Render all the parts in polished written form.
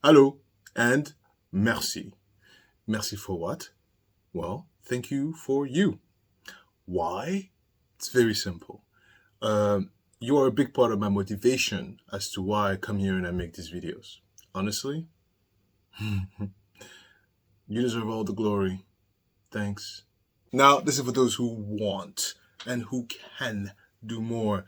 Hello and merci. Merci for what? Well, thank you for you. Why? It's very simple. You are a big part of my motivation as to why I come here and I make these videos. Honestly, you deserve all the glory. Thanks. Now, this is for those who want and who can do more.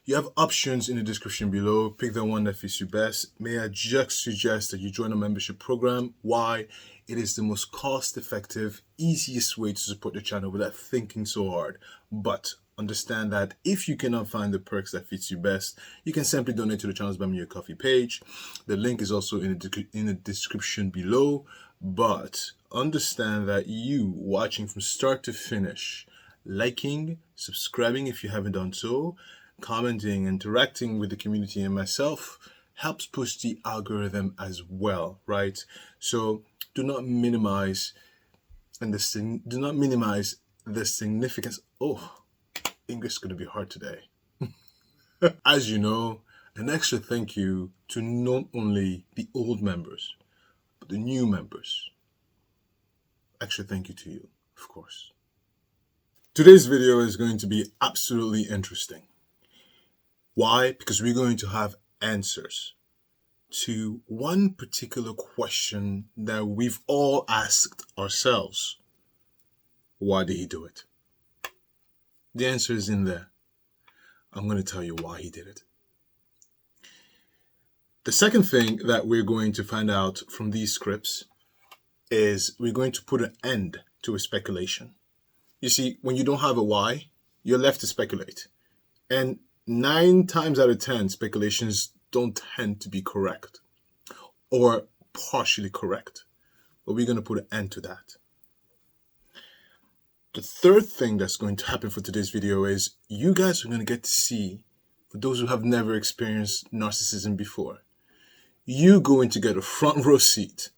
You have options in the description below. Pick the one that fits you best. May I just suggest that you join a membership program? Why? It is the most cost-effective, easiest way to support the channel without thinking so hard. But understand that if you cannot find the perks that fits you best, you can simply donate to the channel's Buy Me a Coffee page. The link is also in the description below. But understand that you watching from start to finish, liking, subscribing if you haven't done so, commenting, interacting with the community and myself helps push the algorithm as well, right? So do not minimize the significance. Oh, English is going to be hard today. As you know, an extra thank you to not only the old members, but the new members. Extra thank you to you, of course. Today's video is going to be absolutely interesting. Why? Because we're going to have answers to one particular question that we've all asked ourselves. Why did he do it? The answer is in there. I'm going to tell you why he did it. The second thing that we're going to find out from these scripts is we're going to put an end to a speculation. You see, when you don't have a why, you're left to speculate. And 9 times out of 10, speculations don't tend to be correct or partially correct. But we're going to put an end to that. The third thing that's going to happen for today's video is you guys are going to get to see, for those who have never experienced narcissism before, you're going to get a front row seat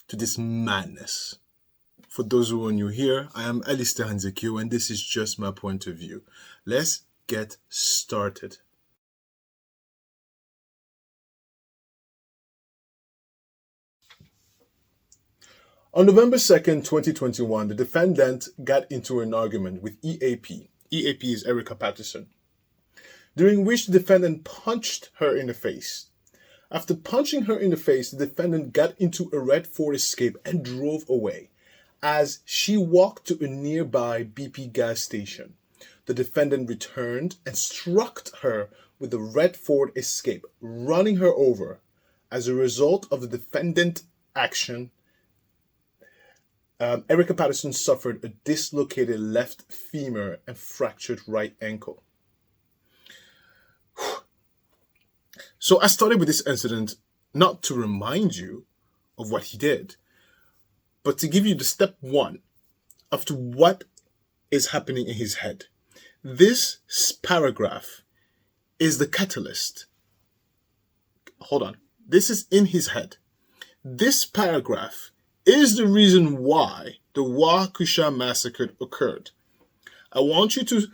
to this madness. For those who are new here, I am Alistair Hanzekio, and this is just my point of view. Let's get started. On November 2nd, 2021, the defendant got into an argument with EAP. EAP is Erika Patterson, during which the defendant punched her in the face. After punching her in the face, the defendant got into a red Ford Escape and drove away. As she walked to a nearby BP gas station, the defendant returned and struck her with the red Ford Escape, running her over. As a result of the defendant's action, Erika Patterson suffered a dislocated left femur and fractured right ankle. So I started with this incident not to remind you of what he did, but to give you the step one of to what is happening in his head. This paragraph is the catalyst. Hold on. This is in his head. This paragraph is the reason why the Waukesha massacre occurred. I want you to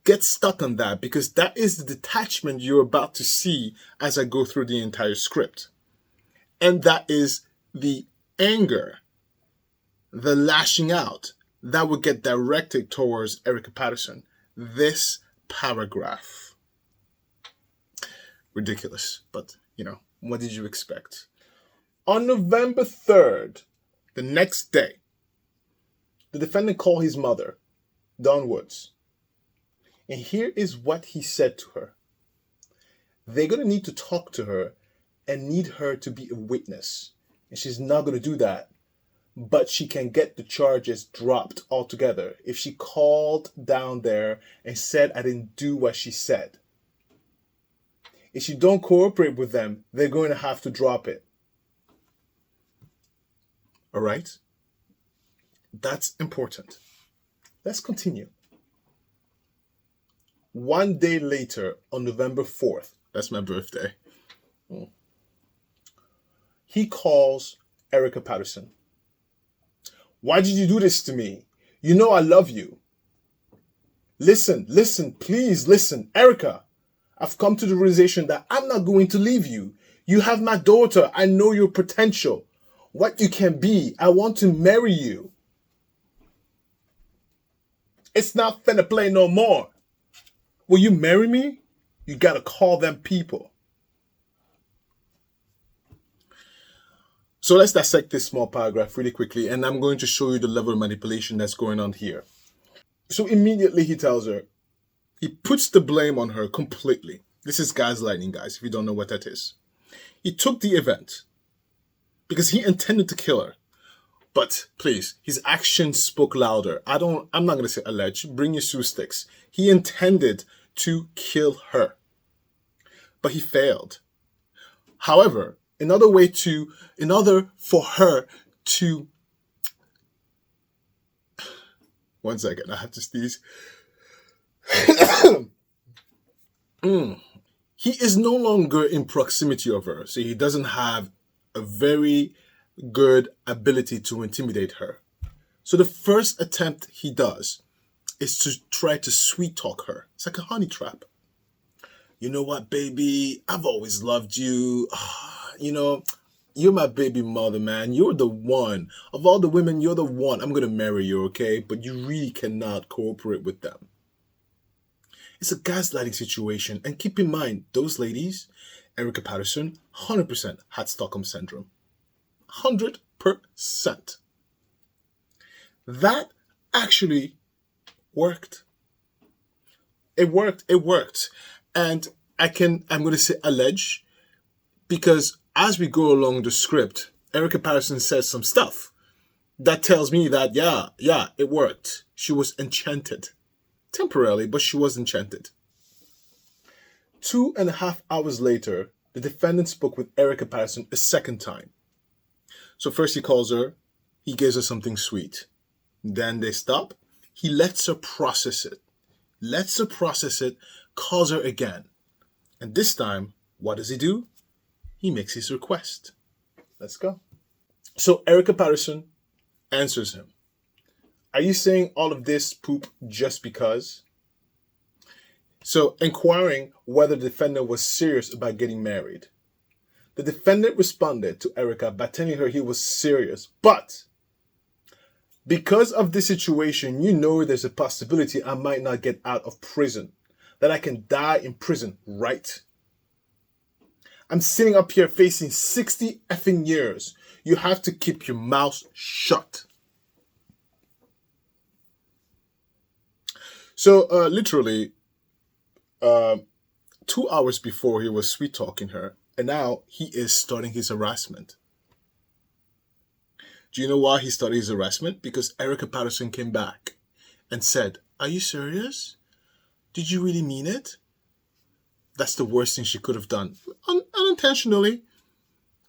get stuck on that because that is the detachment you're about to see as I go through the entire script. And that is the anger, the lashing out that would get directed towards Erika Patterson. This paragraph. Ridiculous, but what did you expect? On November 3rd, the next day, the defendant called his mother, Dawn Woods. And here is what he said to her. They're going to need to talk to her and need her to be a witness. And she's not going to do that. But she can get the charges dropped altogether if she called down there and said, I didn't do what she said. If she don't cooperate with them, they're going to have to drop it. All right? That's important. Let's continue. One day later, on November 4th, that's my birthday, he calls Erika Patterson. Why did you do this to me? You know I love you. Listen, please listen. Erika, I've come to the realization that I'm not going to leave you. You have my daughter. I know your potential, what you can be. I want to marry you. It's not finna play no more. Will you marry me? You gotta call them people. So let's dissect this small paragraph really quickly, and I'm going to show you the level of manipulation that's going on here. So immediately he tells her, he puts the blame on her completely. This is gaslighting, guys, if you don't know what that is. He took the event because he intended to kill her. But please, his actions spoke louder. I'm not going to say alleged. Bring your shoe sticks. He intended to kill her, but he failed. However, in order for her to, one second, I have to sneeze. He is no longer in proximity of her, so he doesn't have a very good ability to intimidate her. So the first attempt he does is to try to sweet talk her. It's like a honey trap. You know what, baby? I've always loved you. You know, you're my baby mother, man. You're the one. Of all the women, you're the one. I'm going to marry you, okay? But you really cannot cooperate with them. It's a gaslighting situation. And keep in mind, those ladies, Erika Patterson, 100% had Stockholm Syndrome. 100%. That actually worked. It worked. And I'm going to say allege, because as we go along the script, Erika Patterson says some stuff that tells me that, yeah, it worked. She was enchanted. Temporarily, but she was enchanted. 2.5 hours later, the defendant spoke with Erika Patterson a second time. So first he calls her, he gives her something sweet. Then they stop. He lets her process it. Calls her again. And this time, what does he do? He makes his request. Let's go. So Erika Patterson answers him. Are you saying all of this poop just because? So inquiring whether the defendant was serious about getting married. The defendant responded to Erika by telling her he was serious, but because of this situation, you know there's a possibility I might not get out of prison, that I can die in prison, right? I'm sitting up here facing 60 effing years. You have to keep your mouth shut. So literally 2 hours before he was sweet talking her, and now he is starting his harassment. Do you know why he started his harassment? Because Erika Patterson came back and said, "Are you serious? Did you really mean it?" That's the worst thing she could have done, unintentionally,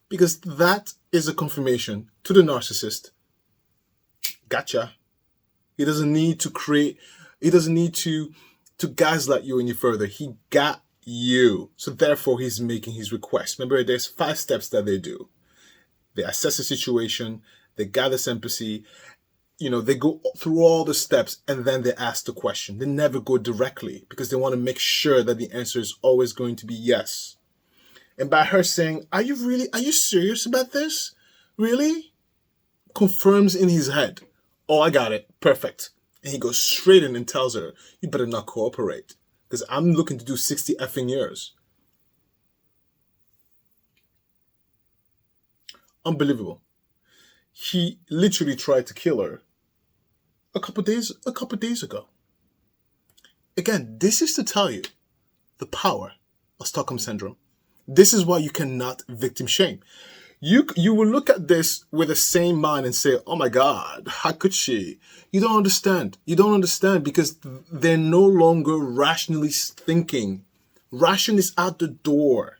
because that is a confirmation to the narcissist. Gotcha. He doesn't need to gaslight you any further. He got you. So therefore, he's making his request. Remember, there's 5 steps that they do. They assess the situation, they gather sympathy, they go through all the steps, and then they ask the question. They never go directly because they want to make sure that the answer is always going to be yes. And by her saying, are you serious about this? Really? Confirms in his head, oh, I got it. Perfect. And he goes straight in and tells her, you better not cooperate because I'm looking to do 60 effing years. Unbelievable. He literally tried to kill her a couple days ago. Again, this is to tell you the power of Stockholm Syndrome. This is why you cannot victim shame. You will look at this with the same mind and say, oh my God, how could she? You don't understand. You don't understand because they're no longer rationally thinking. Ration is out the door.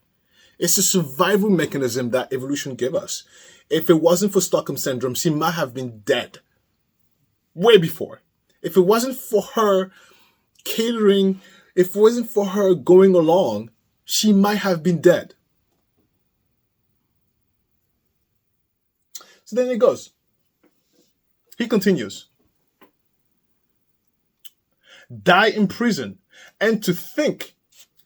It's a survival mechanism that evolution gave us. If it wasn't for Stockholm Syndrome, she might have been dead way before. If it wasn't for her catering, if it wasn't for her going along, she might have been dead. So then it goes. He continues. Die in prison. And to think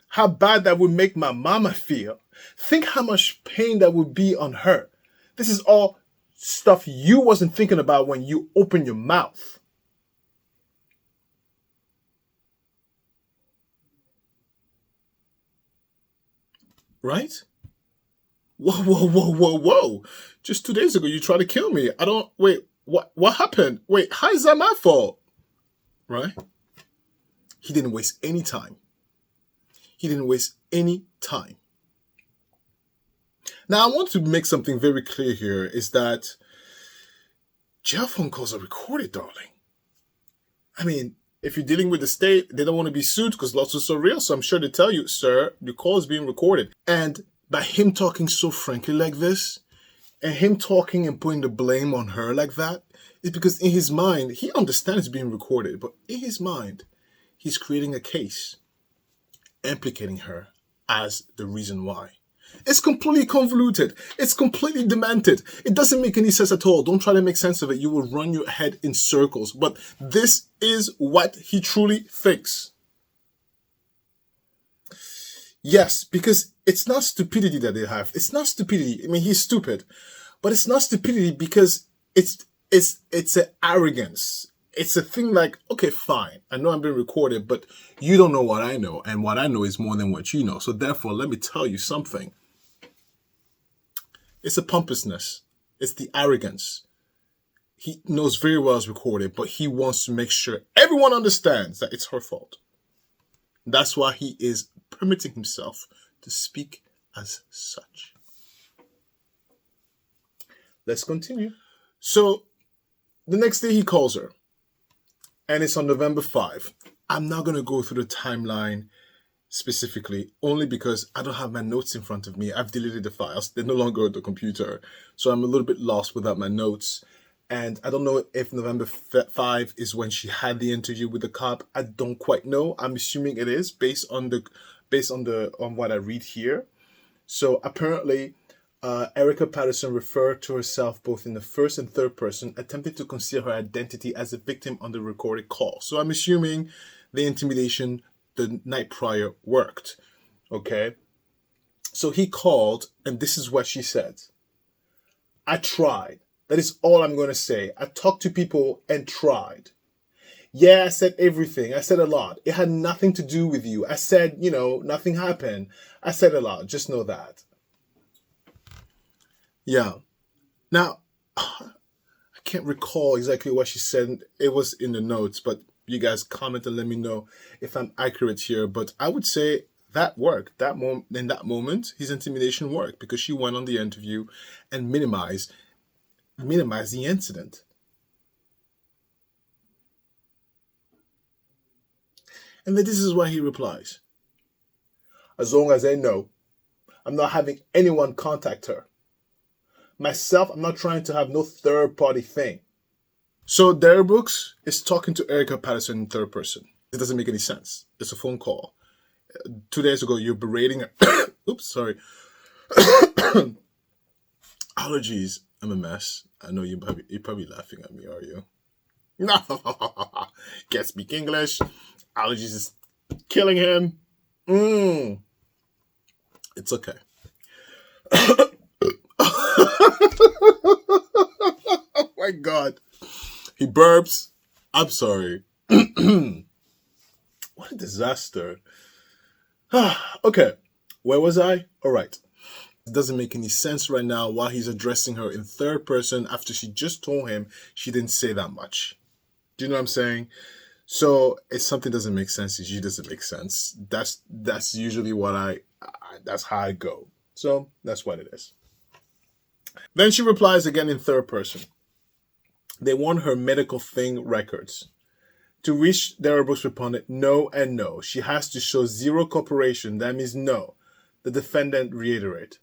how bad that would make my mama feel. Think how much pain that would be on her. This is all stuff you wasn't thinking about when you open your mouth. Right? Whoa, whoa, whoa, whoa, whoa. Just 2 days ago, you tried to kill me. Wait, what happened? Wait, how is that my fault? Right? He didn't waste any time. He didn't waste any time. Now, I want to make something very clear here is that jail phone calls are recorded, darling. I mean, if you're dealing with the state, they don't want to be sued because lawsuits are real. So I'm sure they tell you, sir, your call is being recorded. And by him talking so frankly like this, and him talking and putting the blame on her like that, is because in his mind, he understands it's being recorded, but in his mind, he's creating a case, implicating her as the reason why. It's completely convoluted. It's completely demented. It doesn't make any sense at all. Don't try to make sense of it. You will run your head in circles. But this is what he truly thinks. Yes, because it's not stupidity that they have. It's not stupidity. I mean, he's stupid. But it's not stupidity because it's an arrogance. It's a thing like, okay, fine. I know I'm being recorded, but you don't know what I know. And what I know is more than what you know. So therefore, let me tell you something. It's the pompousness. It's the arrogance. He knows very well it's recorded, but he wants to make sure everyone understands that it's her fault. That's why he is permitting himself to speak as such. Let's continue. So the next day he calls her, and it's on November 5. I'm not going to go through the timeline specifically, only because I don't have my notes in front of me. I've deleted the files. They're no longer on the computer. So I'm a little bit lost without my notes. And I don't know if November 5 is when she had the interview with the cop. I don't quite know. I'm assuming it is based on what I read here. So apparently, Erika Patterson referred to herself both in the first and third person, attempting to conceal her identity as a victim on the recorded call. So I'm assuming the intimidation the night prior worked. Okay. So he called, and this is what she said. I tried. That is all I'm going to say. I talked to people and tried. Yeah, I said everything. I said a lot. It had nothing to do with you. I said, nothing happened. I said a lot. Just know that. Yeah. Now, I can't recall exactly what she said. It was in the notes, but you guys comment and let me know if I'm accurate here. But I would say that worked. In that moment, his intimidation worked because she went on the interview and minimized the incident. And then this is why he replies. As long as I know, I'm not having anyone contact her. Myself, I'm not trying to have no third-party thing. So Darrell Brooks is talking to Erika Patterson in third person. It doesn't make any sense. It's a phone call. 2 days ago, you're berating her. Oops, sorry. Allergies. I'm a mess. I know you're probably laughing at me, are you? No. Can't speak English. Allergies is killing him. It's okay. Oh my God. He burps. I'm sorry. What a disaster. Okay. Where was I? All right. It doesn't make any sense right now why he's addressing her in third person after she just told him she didn't say that much. Do you know what I'm saying? So if something doesn't make sense, it usually doesn't make sense. That's usually what that's how I go. So that's what it is. Then she replies again in third person. They want her medical thing records. To which Darrell Brooks responded, no and no. She has to show zero cooperation. That means no. The defendant reiterated.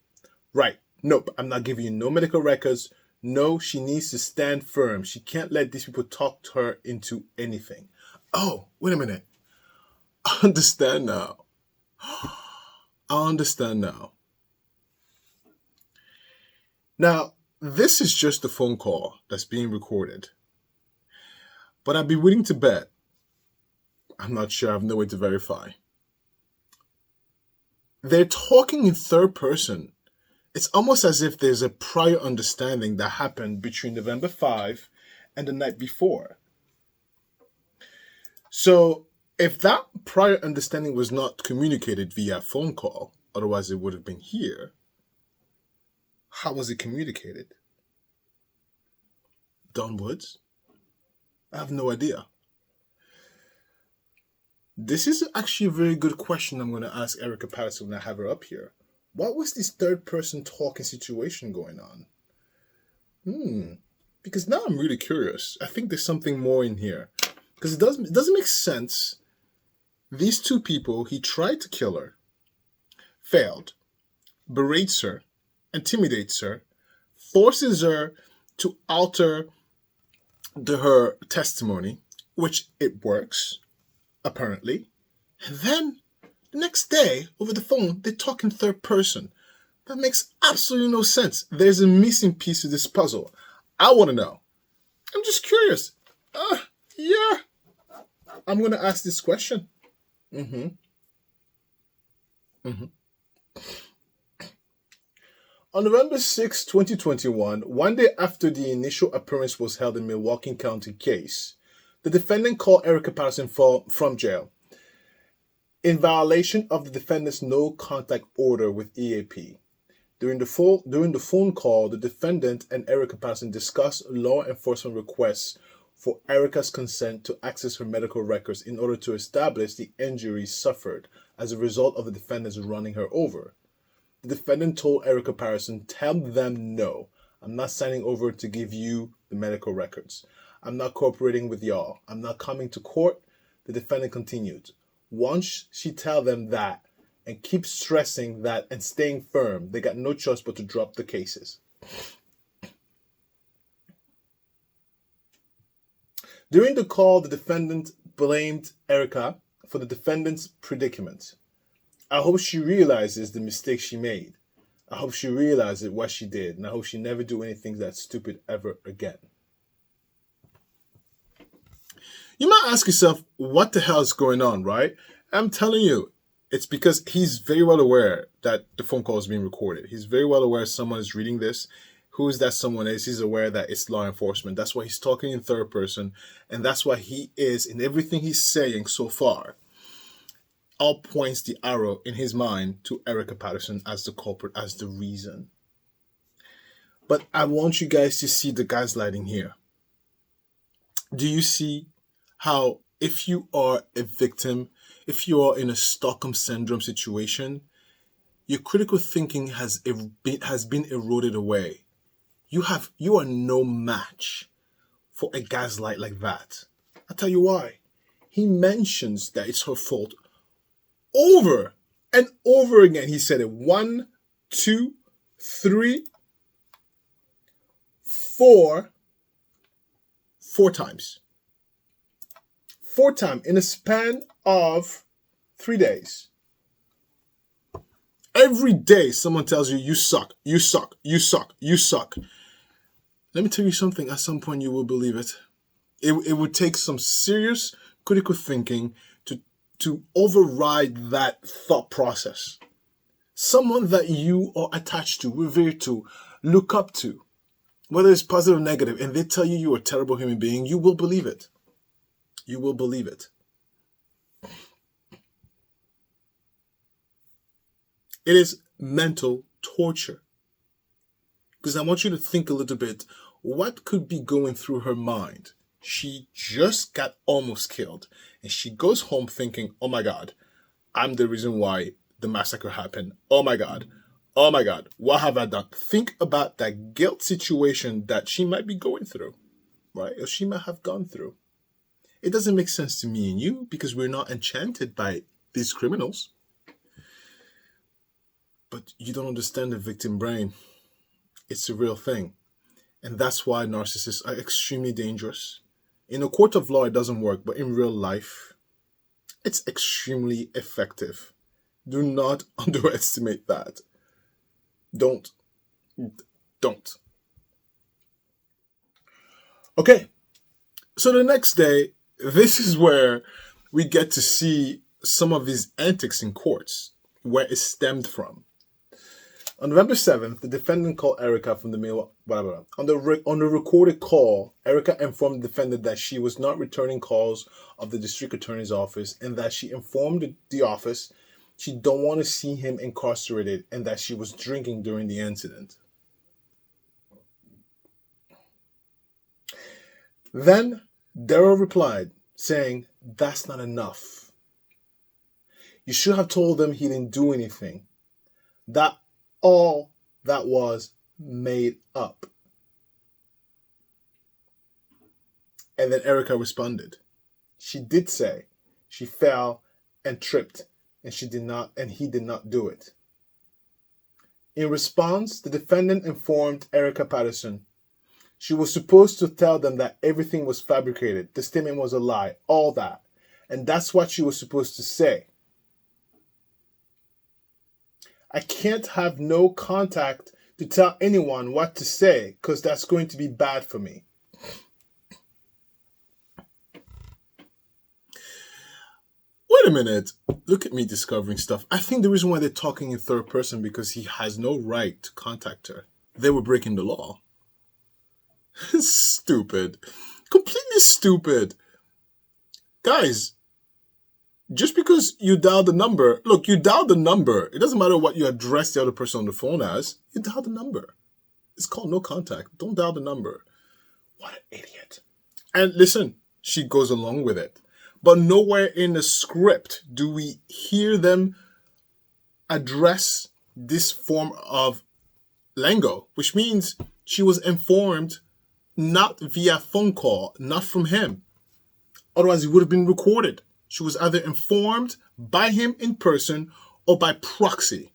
Right. Nope. I'm not giving you no medical records. No, she needs to stand firm. She can't let these people talk her into anything. Oh, wait a minute. I understand now. I understand now. Now, this is just a phone call that's being recorded. But I'd be willing to bet. I'm not sure. I have no way to verify. They're talking in third person. It's almost as if there's a prior understanding that happened between November 5 and the night before. So, if that prior understanding was not communicated via phone call, otherwise it would have been here, how was it communicated? Don Woods? I have no idea. This is actually a very good question I'm going to ask Erika Patterson when I have her up here. What was this third person talking situation going on? Because now I'm really curious. I think there's something more in here. Because it doesn't make sense. These two people, he tried to kill her, failed, berates her, intimidates her, forces her to alter her testimony, which it works, apparently. And then the next day, over the phone, they talk in third person. That makes absolutely no sense. There's a missing piece of this puzzle. I want to know. I'm just curious. Yeah. I'm going to ask this question. On November 6, 2021, one day after the initial appearance was held in Milwaukee County case, the defendant called Erika Patterson from jail in violation of the defendant's no contact order with EAP. During the phone call, the defendant and Erika Patterson discussed law enforcement requests for Erika's consent to access her medical records in order to establish the injuries suffered as a result of the defendant's running her over. The defendant told Erika Patterson, "Tell them no. I'm not signing over to give you the medical records. I'm not cooperating with y'all. I'm not coming to court." The defendant continued, "Once she tell them that and keep stressing that and staying firm, they got no choice but to drop the cases." During the call, the defendant blamed Erika for the defendant's predicament. "I hope she realizes the mistake she made. I hope she realizes what she did, and I hope she never do anything that stupid ever again." You might ask yourself, what the hell is going on, right? I'm telling you, it's because he's very well aware that the phone call is being recorded. He's very well aware someone is reading this. Who is that someone is? He's aware that it's law enforcement. That's why he's talking in third person, and that's why he is, in everything he's saying so far, all points the arrow in his mind to Erika Patterson as the culprit, as the reason. But I want you guys to see the gaslighting here. Do you see how if you are a victim, if you are in a Stockholm syndrome situation, your critical thinking has been eroded away. You are no match for a gaslight like that. I'll tell you why. He mentions that it's her fault over and over again. He said it 1, 2, 3, 4 times. 4 times in a span of 3 days. Every day someone tells you, "You suck, you suck, you suck, you suck." Let me tell you something, at some point you will believe it. It would take some serious critical thinking to override that thought process. Someone that you are attached to, revere to, look up to, whether it's positive or negative, and they tell you you're a terrible human being, you will believe it. You will believe it. It is mental torture. Because I want you to think a little bit, what could be going through her mind? She just got almost killed, and she goes home thinking, "Oh my God, I'm the reason why the massacre happened. Oh my God, what have I done?" Think about that guilt situation that she might be going through, right? Or she might have gone through. It doesn't make sense to me and you because we're not enchanted by these criminals. But you don't understand the victim brain. It's a real thing. And that's why narcissists are extremely dangerous. In a court of law, it doesn't work, but in real life, it's extremely effective. Do not underestimate that. Don't. Okay, so the next day, this is where we get to see some of these antics in courts. where it stemmed from. On November 7th, the defendant called Erika from the mail, whatever. On the recorded call, Erika informed the defendant that she was not returning calls of the district attorney's office and that she informed the office she don't want to see him incarcerated and that she was drinking during the incident. Then Darrell replied, saying, "That's not enough. You should have told them he didn't do anything. That all that was made up." And then Erika responded. She did say she fell and tripped and he did not do it. In response, the defendant informed Erika Patterson she was supposed to tell them that everything was fabricated, the statement was a lie, all that. And that's what she was supposed to say. I can't have no contact to tell anyone what to say because that's going to be bad for me. Wait a minute. Look at me discovering stuff. I think the reason why they're talking in third person because he has no right to contact her. They were breaking the law. Stupid. Completely stupid. Guys, just because you dial the number, look, you dial the number. It doesn't matter what you address the other person on the phone as. You dial the number. It's called no contact. Don't dial the number. What an idiot. And listen, she goes along with it. But nowhere in the script do we hear them address this form of lingo, which means she was informed not via phone call, not from him. Otherwise, it would have been recorded. She was either informed by him in person or by proxy.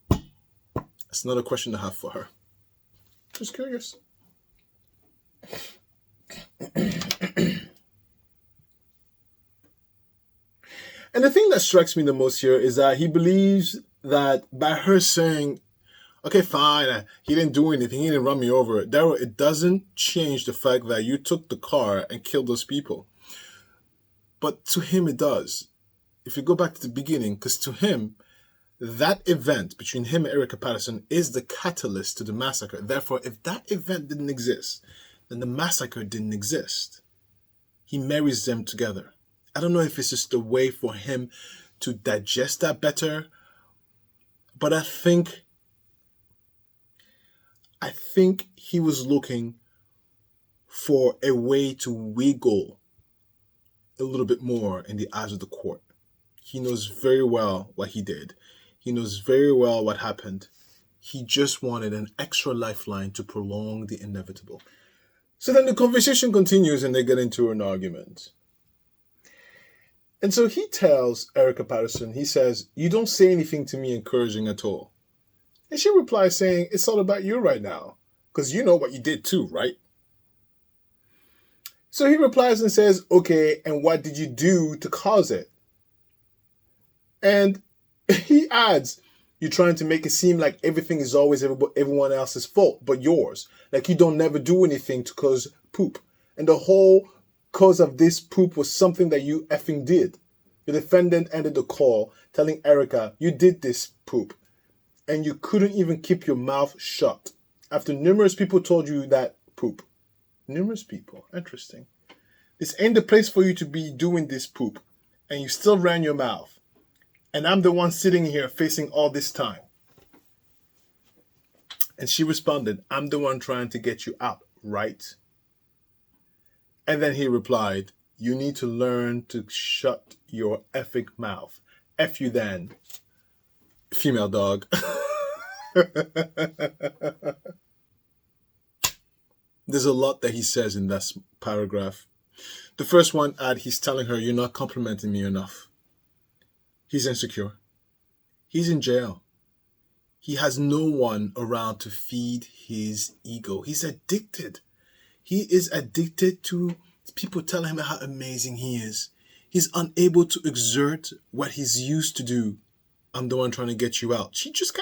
That's another question to have for her. Just curious. And the thing that strikes me the most here is that he believes that by her saying, okay, fine, he didn't do anything, he didn't run me over. Darrell, it doesn't change the fact that you took the car and killed those people. But to him, it does. If you go back to the beginning, because to him, that event between him and Erika Patterson is the catalyst to the massacre. Therefore, if that event didn't exist, then the massacre didn't exist. He marries them together. I don't know if it's just a way for him to digest that better, but I think he was looking for a way to wiggle a little bit more in the eyes of the court. He knows very well what he did. He knows very well what happened. He just wanted an extra lifeline to prolong the inevitable. So then the conversation continues and they get into an argument. And so he tells Erika Patterson, he says, "You don't say anything to me encouraging at all." And she replies saying, "It's all about you right now, because you know what you did too, right?" So he replies and says, "Okay, and what did you do to cause it?" And he adds, "You're trying to make it seem like everything is always everyone else's fault but yours. Like you don't never do anything to cause poop. And the whole cause of this poop was something that you effing did." The defendant ended the call telling Erika, "You did this poop. And you couldn't even keep your mouth shut. After numerous people told you that poop." Numerous people. Interesting. "This ain't the place for you to be doing this poop. And you still ran your mouth. And I'm the one sitting here facing all this time." And she responded, "I'm the one trying to get you out, right?" And then he replied, "You need to learn to shut your effing mouth. F you then, female dog." There's a lot that he says in that paragraph. The first one, he's telling her, "You're not complimenting me enough." He's insecure. He's in jail. He has no one around to feed his ego. He's addicted. He is addicted to people telling him how amazing he is. He's unable to exert what he's used to do. "I'm the one trying to get you out." She just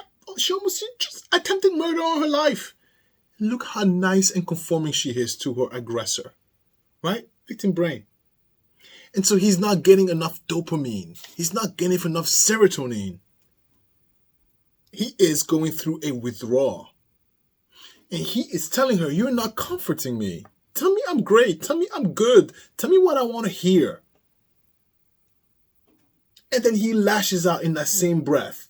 attempted murder on her life. Look how nice and conforming she is to her aggressor. Right? Victim brain. And so he's not getting enough dopamine. He's not getting enough serotonin. He is going through a withdrawal. And he is telling her, you're not comforting me. Tell me I'm great. Tell me I'm good. Tell me what I want to hear. And then he lashes out in that same breath.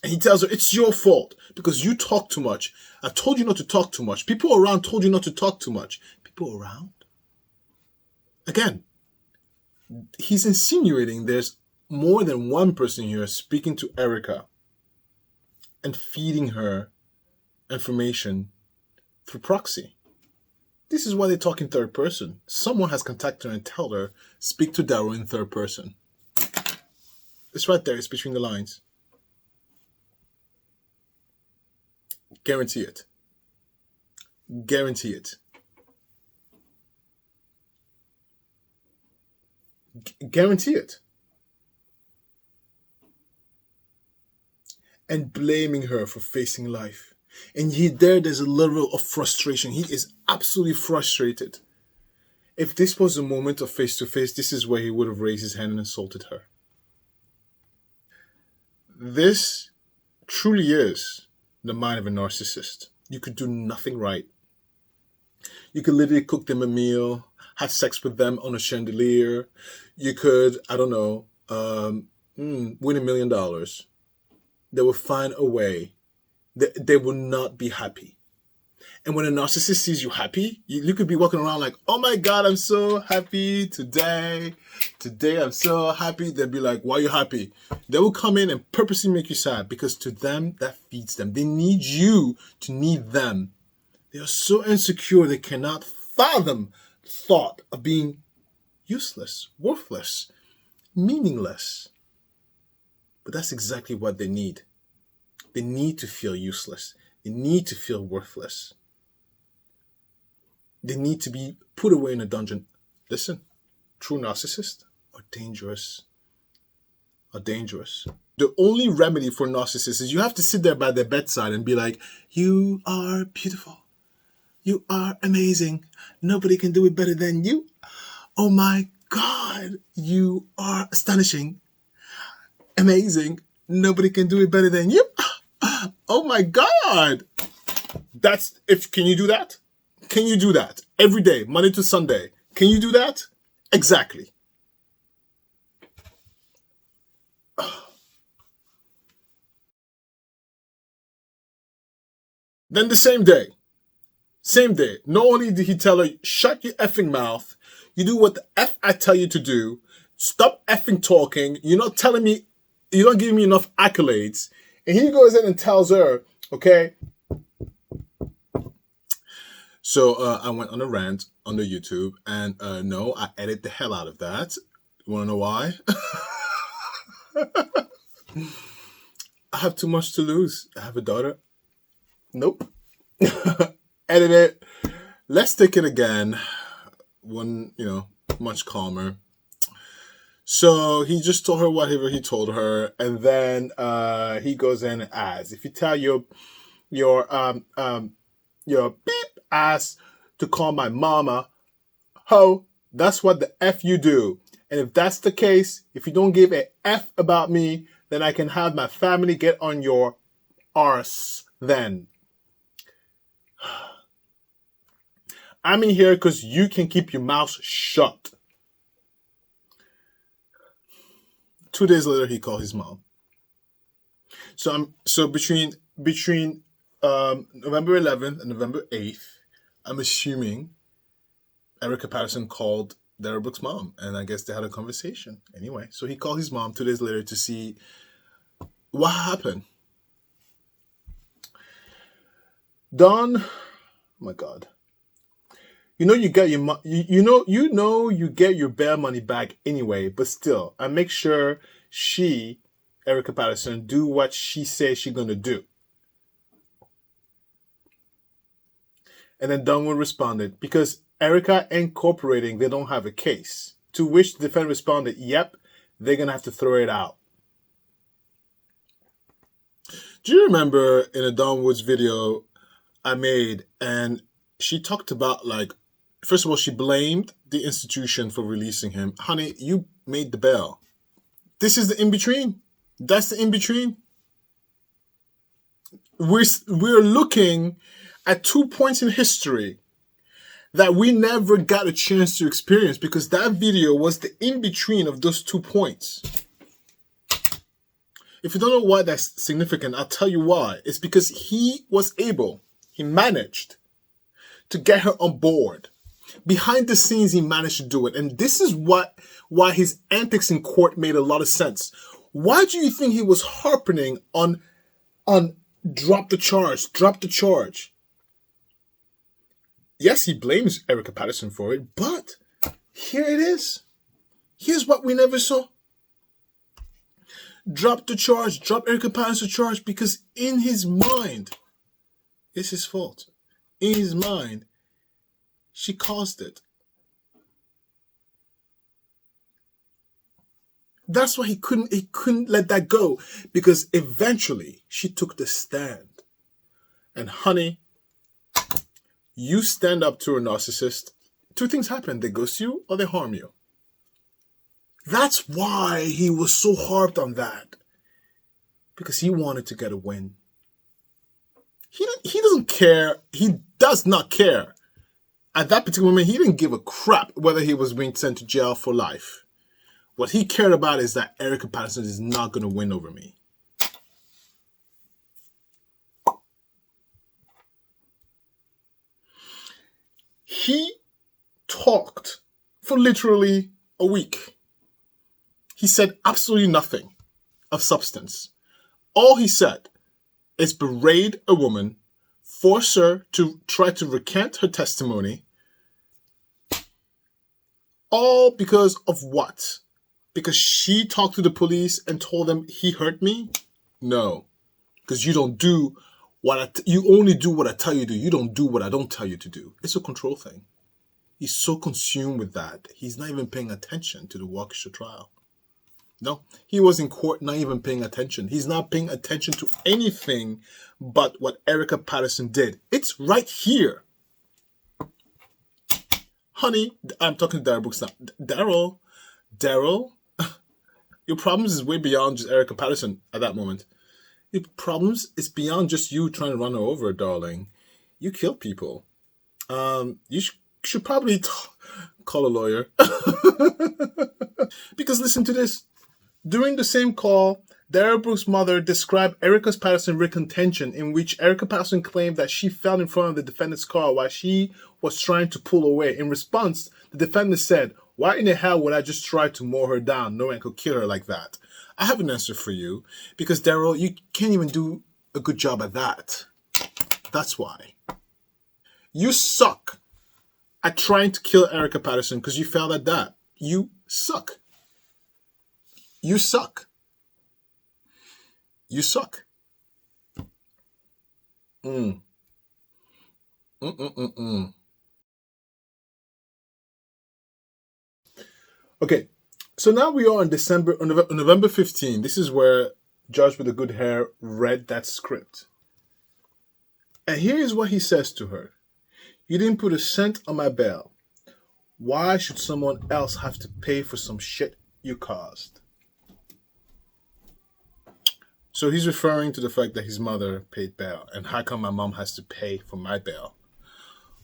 And he tells her, it's your fault because you talk too much. I told you not to talk too much. People around told you not to talk too much. People around? Again, he's insinuating there's more than one person here speaking to Erika and feeding her information through proxy. This is why they talk in third person. Someone has contacted her and told her, speak to Darrell in third person. It's right there. It's between the lines. Guarantee it. Guarantee it. Guarantee it. And blaming her for facing life. And there's a level of frustration. He is absolutely frustrated. If this was a moment of face-to-face, this is where he would have raised his hand and insulted her. This truly is the mind of a narcissist. You could do nothing right. You could literally cook them a meal, have sex with them on a chandelier. You could, I don't know, win $1 million. They will find a way. They will not be happy. And when a narcissist sees you happy, you could be walking around like, oh my God, I'm so happy today. Today I'm so happy. They'll be like, why are you happy? They will come in and purposely make you sad because to them, that feeds them. They need you to need them. They are so insecure they cannot fathom the thought of being useless, worthless, meaningless. But that's exactly what they need. They need to feel useless. They need to feel worthless. They need to be put away in a dungeon. Listen, true narcissists are dangerous. Are dangerous. The only remedy for narcissists is you have to sit there by their bedside and be like, you are beautiful. You are amazing. Nobody can do it better than you. Oh my God, you are astonishing. Amazing. Nobody can do it better than you. Oh my God. Can you do that? Can you do that every day, Monday to Sunday? Can you do that? Exactly. Then the same day, not only did he tell her, shut your effing mouth, you do what the F I tell you to do, stop effing talking, you're not telling me, you're not giving me enough accolades, and he goes in and tells her, okay, so I went on a rant on the YouTube, and no, I edit the hell out of that. You want to know why? I have too much to lose. I have a daughter. Nope. Edit it. Let's take it again. One, much calmer. So he just told her whatever he told her, and then he goes in and adds, if you tell your beep ass to call my mama ho, that's what the F you do. And if that's the case, if you don't give a F about me, then I can have my family get on your arse then. I'm in here because you can keep your mouth shut. 2 days later, he called his mom. So between November 11th and November 8th, I'm assuming Erika Patterson called Darrell Brooks' mom, and I guess they had a conversation. Anyway, so he called his mom 2 days later to see what happened. Don, oh my God. You get your you get your bare money back anyway, but still, I make sure Erika Patterson, do what she says she's gonna do. And then Dunwood responded, because Erika Incorporating, they don't have a case. To which the defendant responded, yep, they're gonna have to throw it out. Do you remember in a Dunwood's video I made, and she talked about like First of all, she blamed the institution for releasing him. Honey, you made the bail. This is the in-between. That's the in-between. We're looking at 2 points in history that we never got a chance to experience because that video was the in-between of those 2 points. If you don't know why that's significant, I'll tell you why. It's because he managed to get her on board. Behind the scenes, he managed to do it. And this is why his antics in court made a lot of sense. Why do you think he was harping on drop the charge? Yes, he blames Erika Patterson for it, but here it is. Here's what we never saw. Drop the charge, drop Erika Patterson's charge, because in his mind, it's his fault. In his mind, she caused it. That's why he couldn't let that go, because eventually she took the stand. And honey, you stand up to a narcissist, 2 things happen. They ghost you or they harm you. That's why he was so harped on that. Because he wanted to get a win. He doesn't care. He does not care. At that particular moment, he didn't give a crap whether he was being sent to jail for life. What he cared about is that Erika Patterson is not going to win over me. He talked for literally a week. He said absolutely nothing of substance. All he said is berate a woman, force her to try to recant her testimony. All because of what? Because she talked to the police and told them he hurt me? No. Because you don't do you only do what I tell you to do. You don't do what I don't tell you to do. It's a control thing. He's so consumed with that. He's not even paying attention to the Waukesha trial. No, he was in court not even paying attention. He's not paying attention to anything but what Erika Patterson did. It's right here. Honey, I'm talking to Darrell Brooks now. Darrell, your problems is way beyond just Erika Patterson at that moment. Your problems is beyond just you trying to run her over, darling. You kill people. You should probably call a lawyer. Because listen to this. During the same call, Darrell Brooks' mother described Erika Patterson's recontention, in which Erika Patterson claimed that she fell in front of the defendant's car while she was trying to pull away. In response, the defendant said, "Why in the hell would I just try to mow her down? No one could kill her like that." I have an answer for you, because Darrell, you can't even do a good job at that. That's why. You suck at trying to kill Erika Patterson because you failed at that. You suck. You suck. You suck. Okay, so now we are on November 15. This is where Judge with the Good Hair read that script. And here is what he says to her. "You didn't put a cent on my bail. Why should someone else have to pay for some shit you caused?" So he's referring to the fact that his mother paid bail. And how come my mom has to pay for my bail?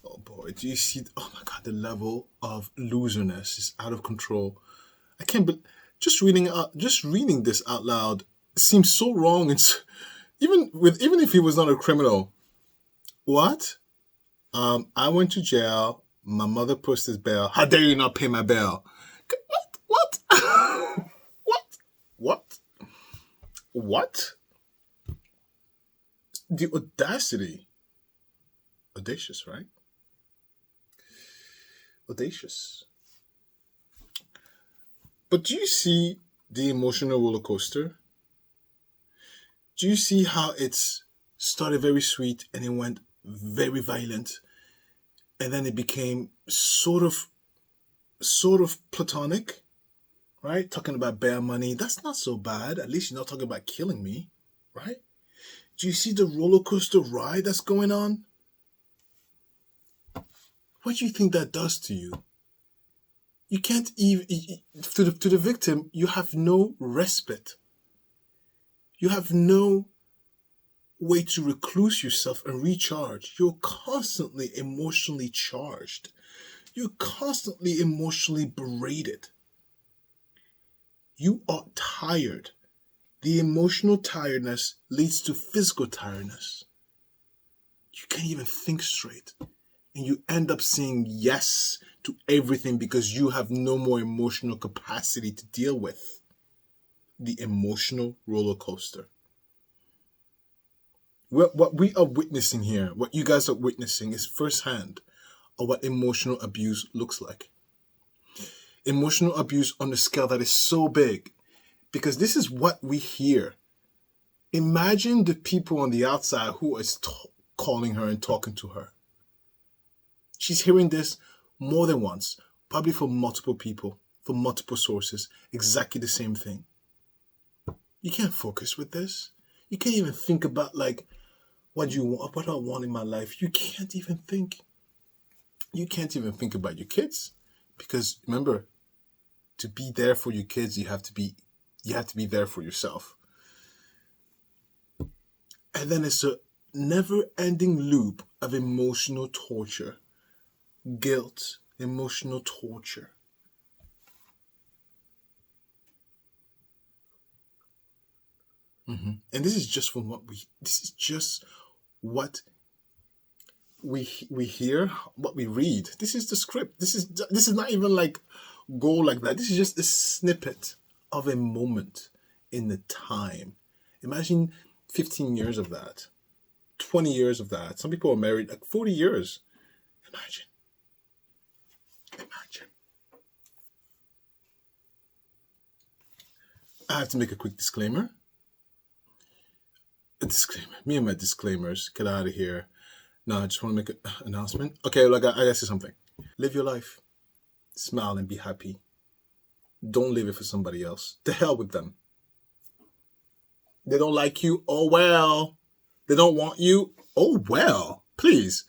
Oh boy, do you see? Oh my God, the level of loserness is out of control. I can't believe just reading this out loud seems so wrong. It's even if he was not a criminal. What? I went to jail. My mother posted bail. How dare you not pay my bail? What? What? The audacity. Audacious, right? Audacious. But do you see the emotional roller coaster? Do you see how it's started very sweet and it went very violent, and then it became sort of platonic, right? Talking about bail money. That's not so bad. At least you're not talking about killing me, right? Do you see the roller coaster ride that's going on? What do you think that does to you? You can't even, to the victim, you have no respite. You have no way to recluse yourself and recharge. You're constantly emotionally charged. You're constantly emotionally berated. You are tired. The emotional tiredness leads to physical tiredness. You can't even think straight. And you end up saying yes to everything because you have no more emotional capacity to deal with the emotional roller coaster. What we are witnessing here, what you guys are witnessing, is firsthand of what emotional abuse looks like. Emotional abuse on a scale that is so big, because this is what we hear. Imagine the people on the outside who is calling her and talking to her. She's hearing this more than once, probably from multiple people, from multiple sources, exactly the same thing. You can't focus with this. You can't even think about what do you want, what do I want in my life. You can't even think. You can't even think about your kids, because remember, to be there for your kids, you have to be there for yourself. And then it's a never-ending loop of emotional torture, guilt, emotional torture. And this is just what we hear, what we read. This is the script. This is not even go like that. This is just a snippet of a moment in the time. Imagine 15 years of that, 20 years of that. Some people are married 40 years. Imagine. I have to make a quick disclaimer. Me and my disclaimers. Get out of here. No, I just want to make an announcement. Okay, I gotta say something. Live your life. Smile and be happy. Don't live it for somebody else. To hell with them. They don't like you? Oh well. They don't want you? Oh well. Please.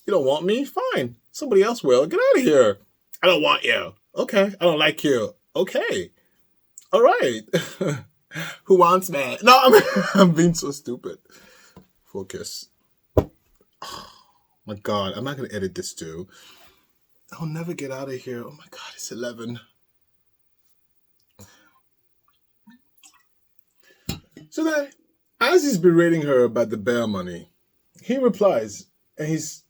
You don't want me? Fine. Somebody else will. Get out of here. I don't want you. Okay. I don't like you. Okay. All right. Who wants me? No, I'm being so stupid. Focus. Oh my God. I'm not going to edit this too. I'll never get out of here. Oh my God. It's 11. So then, as he's berating her about the bail money, he replies, and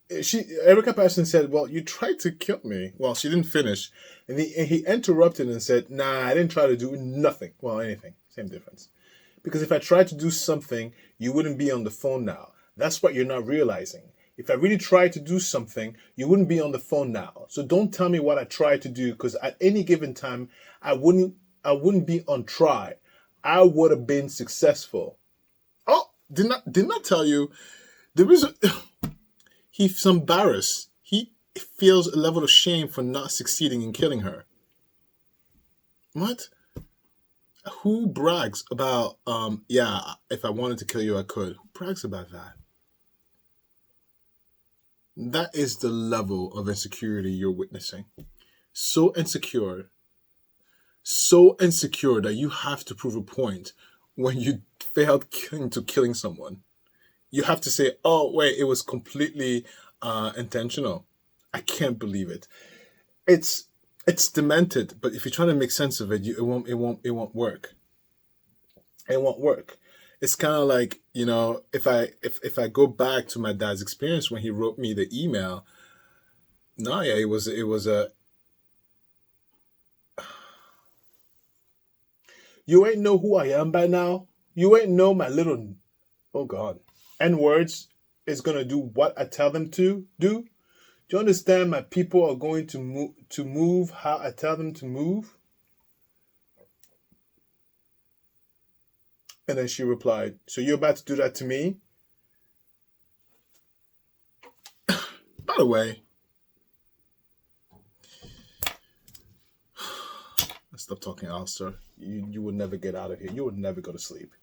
Erika Patterson said, well, you tried to kill me. Well, she didn't finish. And he interrupted and said, nah, I didn't try to do nothing. Well, anything. Same difference. Because if I tried to do something, you wouldn't be on the phone now. That's what you're not realizing. If I really tried to do something, you wouldn't be on the phone now. So don't tell me what I tried to do, because at any given time, I wouldn't be on try. I would have been successful. Oh, did not tell you. There is he's embarrassed. He feels a level of shame for not succeeding in killing her. What? Who brags about, yeah, if I wanted to kill you, I could? Who brags about that? That is the level of insecurity you're witnessing. So insecure that you have to prove a point when you failed killing someone. You have to say, oh, wait, it was completely intentional. I can't believe it. It's demented, but if you're trying to make sense of it, it won't work. It won't work. It's kind of like, if I go back to my dad's experience when he wrote me the email. No, yeah, it was a. You ain't know who I am by now. You ain't know my little. Oh God, N-words is gonna do what I tell them to do. Do you understand? My people are going to move how I tell them to move. And then she replied, so you're about to do that to me? By the way, stop talking, Alistair. You would never get out of here. You would never go to sleep.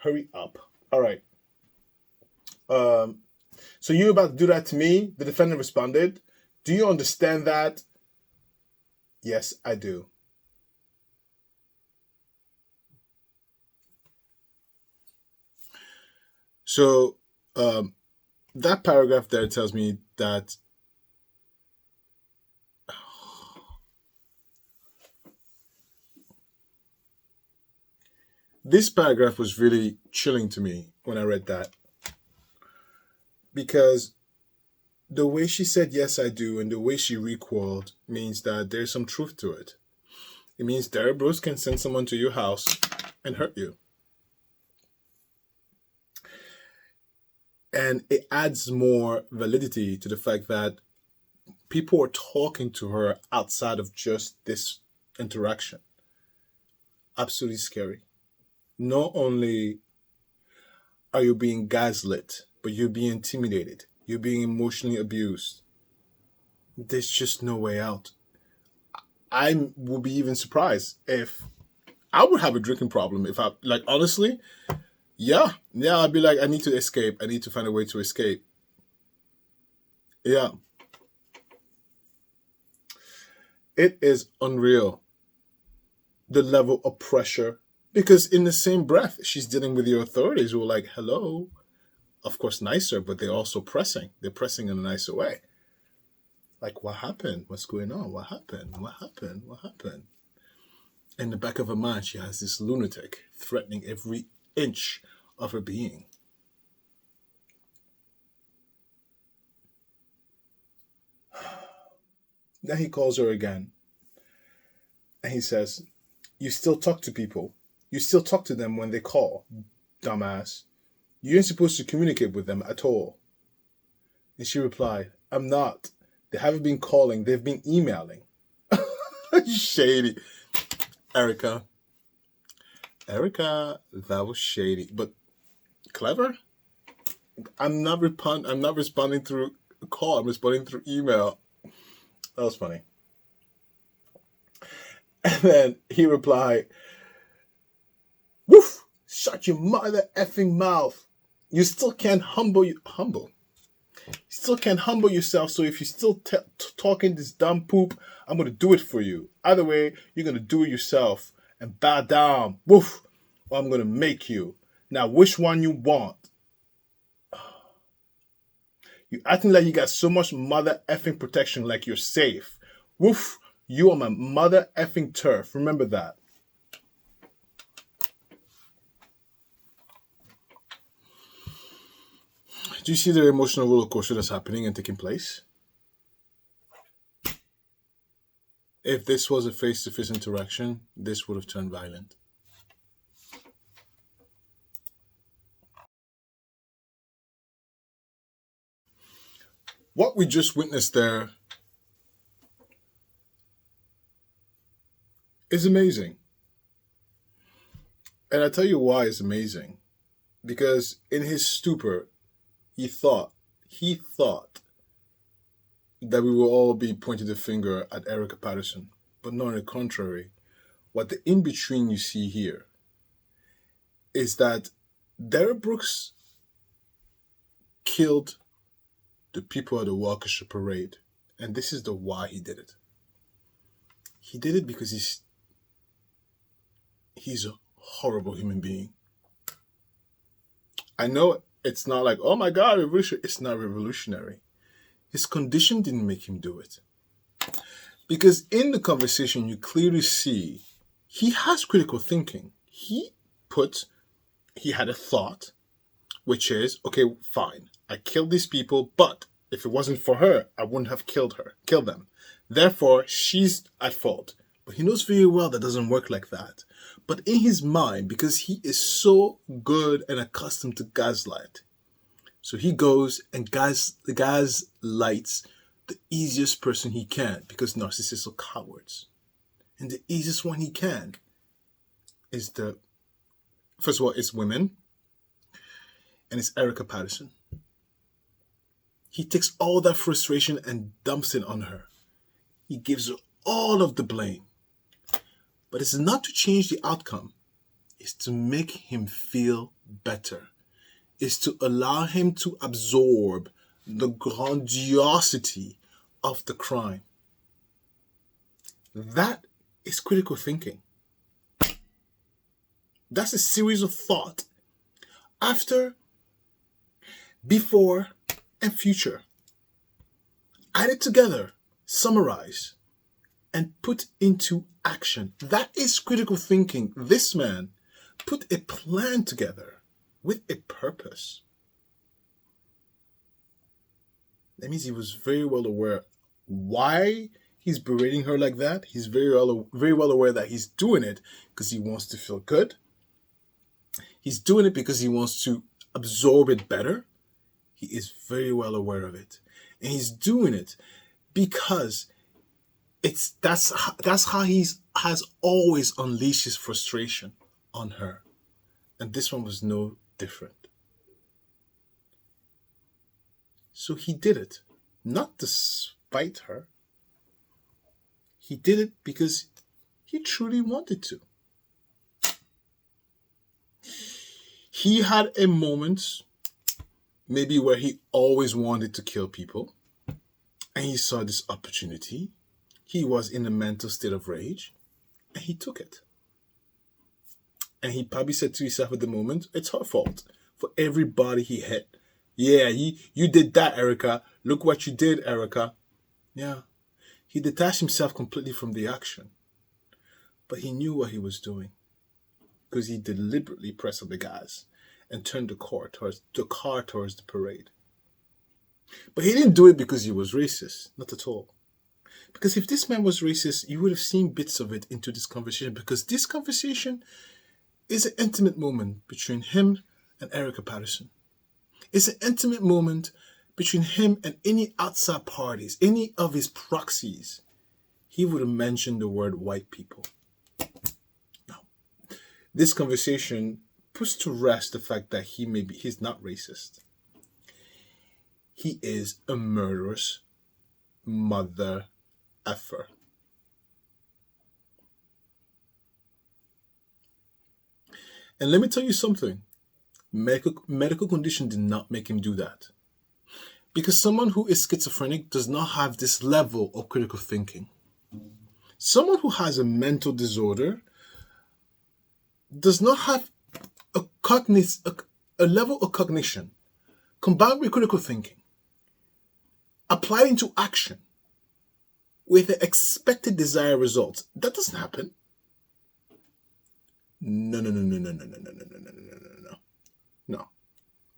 Hurry up. All right. So you're about to do that to me? The defendant responded. Do you understand that? Yes, I do. So, that paragraph there tells me that this paragraph was really chilling to me when I read that, because the way she said yes I do and the way she recoiled means that there's some truth to it. It means Darrell Brooks can send someone to your house and hurt you. And it adds more validity to the fact that people are talking to her outside of just this interaction. Absolutely scary. Not only are you being gaslit, but you're being intimidated. You're being emotionally abused. There's just no way out. I would be even surprised if I would have a drinking problem. If I, like, honestly, yeah, I'd be like, I need to escape. I need to find a way to escape. Yeah. It is unreal, the level of pressure. Because in the same breath, she's dealing with your authorities who are like, hello. Of course, nicer, but they're also pressing. They're pressing in a nicer way. Like, what happened? What's going on? What happened? What happened? What happened? In the back of her mind, she has this lunatic threatening every inch of her being. Then he calls her again. And he says, you still talk to people. You still talk to them when they call, dumbass. You ain't supposed to communicate with them at all. And she replied, I'm not. They haven't been calling. They've been emailing. Shady. Erika, that was shady. But clever? I'm not responding through a call. I'm responding through email. That was funny. And then he replied, woof, shut your mother effing mouth. You still can't humble. You still can't humble yourself. So if you're still talking this dumb poop, I'm going to do it for you. Either way, you're going to do it yourself and bow down. Woof. Or I'm going to make you. Now, which one you want? You acting like you got so much mother effing protection, like you're safe. Woof. You are my mother effing turf. Remember that. Do you see the emotional roller coaster that's happening and taking place? If this was a face-to-face interaction, this would have turned violent. What we just witnessed there is amazing. And I tell you why it's amazing. Because in his stupor, he thought that we will all be pointing the finger at Erika Patterson. But no, on the contrary, what the in-between you see here is that Darrell Brooks killed the people at the Waukesha parade. And this is the why he did it. He did it because he's a horrible human being. I know it's not like, oh my God, revolutionary. It's not revolutionary. His condition didn't make him do it. Because in the conversation, you clearly see he has critical thinking. He had a thought, which is, okay, fine. I killed these people, but if it wasn't for her, I wouldn't have killed them. Therefore, she's at fault. But he knows very well that doesn't work like that. But in his mind, because he is so good and accustomed to gaslight, so he goes and gaslights the easiest person he can, because narcissists are cowards. And the easiest one he can is first of all, it's women, and it's Erika Patterson. He takes all that frustration and dumps it on her. He gives her all of the blame. But it's not to change the outcome. It's to make him feel better. It's to allow him to absorb the grandiosity of the crime. That is critical thinking. That's a series of thought. After, before, and future. Added together, summarize, and put into action. That is critical thinking. This man put a plan together with a purpose. That means he was very well aware why he's berating her like that. He's very well aware that he's doing it because he wants to feel good. He's doing it because he wants to absorb it better. He is very well aware of it. And he's doing it because that's how has always unleashed his frustration on her. And this one was no different. So he did it, not to spite her. He did it because he truly wanted to. He had a moment, maybe where he always wanted to kill people, and he saw this opportunity. He was in a mental state of rage, and he took it. And he probably said to himself at the moment, it's her fault for everybody he hit. Yeah, you did that, Erika. Look what you did, Erika. Yeah. He detached himself completely from the action. But he knew what he was doing. Because he deliberately pressed on the gas and turned the car towards the parade. But he didn't do it because he was racist. Not at all. Because if this man was racist, you would have seen bits of it into this conversation. Because this conversation is an intimate moment between him and Erika Patterson. It's an intimate moment between him and any outside parties, any of his proxies. He would have mentioned the word white people. Now, this conversation puts to rest the fact that he's not racist. He is a murderous mother effer. And let me tell you something. Medical condition did not make him do that. Because someone who is schizophrenic does not have this level of critical thinking. Someone who has a mental disorder does not have a level of cognition combined with critical thinking, applied into action with the expected desired results. That doesn't happen. No. No.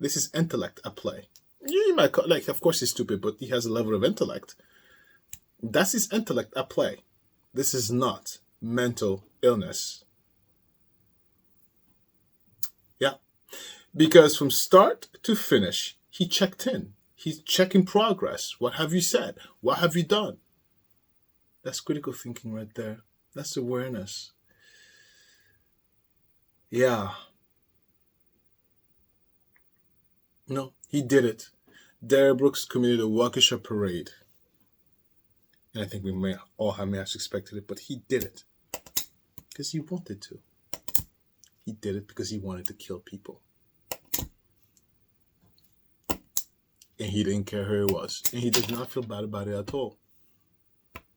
This is intellect at play. You might call, of course he's stupid, but he has a level of intellect. That's his intellect at play. This is not mental illness. Yeah. Because from start to finish, he checked in. He's checking progress. What have you said? What have you done? That's critical thinking right there. That's awareness. Yeah. No, he did it. Darrell Brooks committed a Waukesha parade. And I think we may have suspected it, but he did it. Because he wanted to. He did it because he wanted to kill people. And he didn't care who it was. And he did not feel bad about it at all.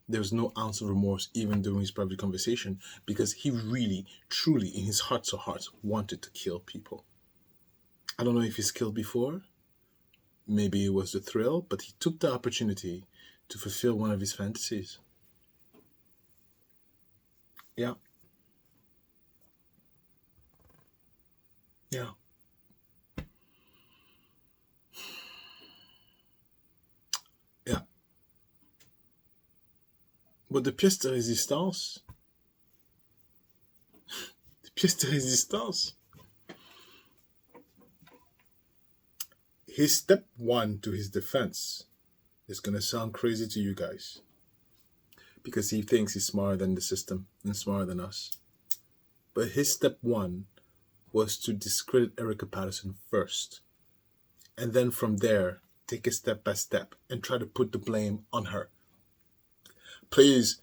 There was no ounce of remorse even during his private conversation because he really, truly, in his heart of hearts, wanted to kill people. I don't know if he's killed before. Maybe it was the thrill, but he took the opportunity to fulfill one of his fantasies. Yeah. Yeah. Yeah. But the pièce de résistance, his step one to his defense is going to sound crazy to you guys because he thinks he's smarter than the system and smarter than us. But his step one was to discredit Erika Patterson first. And then from there, take it step by step and try to put the blame on her. Please,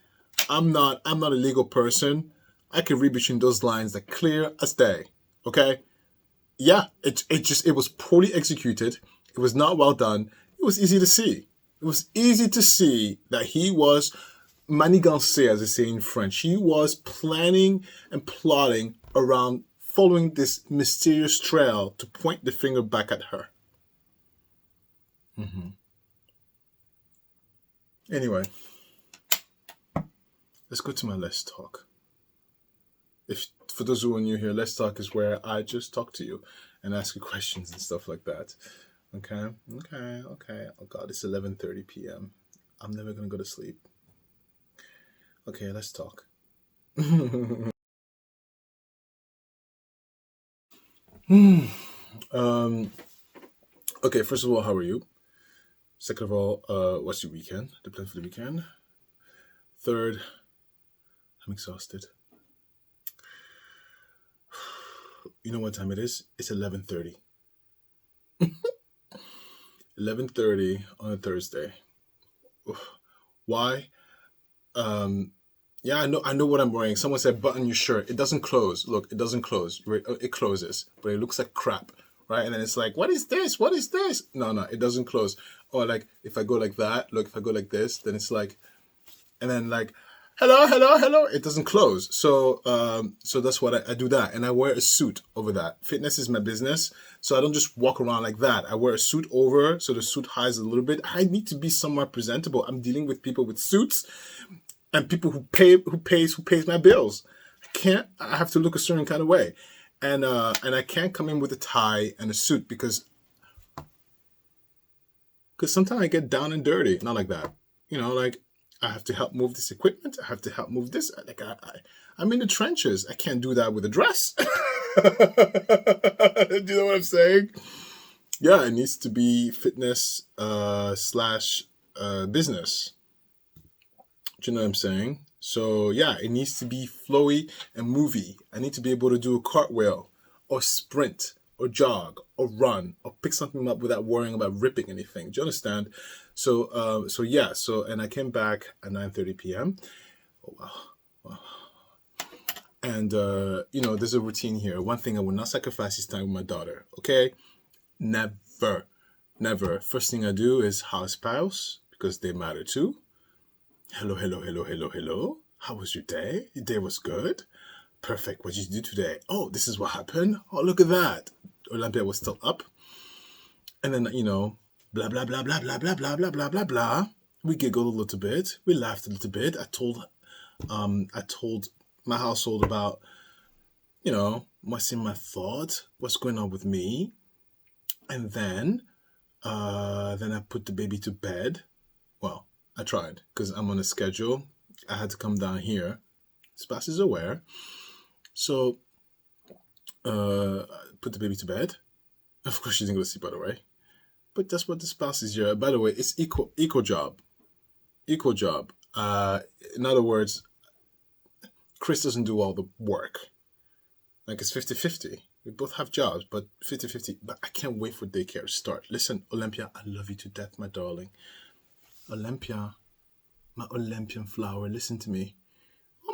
I'm not a legal person. I can read between those lines like clear as day. Okay? Yeah, it was poorly executed. It was not well done. It was easy to see. It was easy to see that he was manigancé, as they say in French. He was planning and plotting around following this mysterious trail to point the finger back at her. Anyway, let's go to my Let's Talk. If for those who are new here, Let's Talk is where I just talk to you and ask you questions and stuff like that. Okay. Oh God, it's 11:30 p.m. I'm never gonna go to sleep. Okay, let's talk. Okay, first of all, how are you? Second of all, what's your weekend? The plan for the weekend? Third, I'm exhausted. You know what time it is? It's 11:30. 11:30 on a Thursday. Why? Yeah, I know what I'm wearing. Someone said button your shirt. It doesn't close. Look, it doesn't close. It closes, but it looks like crap, right? And then it's like, what is this? What is this? No, it doesn't close. Or like if I go like that, look, if I go like this, then it's like, and then like, hello. It doesn't close. So so that's what I do that, and I wear a suit over that. Fitness is my business, so I don't just walk around like that. I wear a suit over, so the suit hides a little bit. I need to be somewhat presentable. I'm dealing with people with suits and people who pays my bills. I have to look a certain kind of way, and I can't come in with a tie and a suit because sometimes I get down and dirty. Not like that, like I have to help move this equipment. I have to help move this. Like I'm in the trenches. I can't do that with a dress. Do you know what I'm saying? Yeah, it needs to be fitness slash business. Do you know what I'm saying? So yeah, it needs to be flowy and movie. I need to be able to do a cartwheel or sprint or jog or run or pick something up without worrying about ripping anything. Do you understand? So yeah. So and I came back at 9:30 p.m. Oh wow. And there's a routine here. One thing I will not sacrifice is time with my daughter. Okay, never. First thing I do is house spouse because they matter too. Hello. How was your day? Your day was good? Perfect. What did you do today? Oh, this is what happened. Oh, look at that. Olympia was still up. And then, blah, blah, blah, blah, blah, blah, blah, blah, blah, blah, blah. We giggled a little bit. We laughed a little bit. I told my household about, what's in my thoughts, what's going on with me. And then I put the baby to bed. Well, I tried because I'm on a schedule. I had to come down here. Spouse is aware. So, put the baby to bed. Of course, she didn't go to sleep, by the way. But that's what the spouse is here. By the way, it's equal job. Equal job. In other words, Chris doesn't do all the work. Like it's 50-50. We both have jobs, but 50-50. But I can't wait for daycare to start. Listen, Olympia, I love you to death, my darling. Olympia, my Olympian flower, listen to me.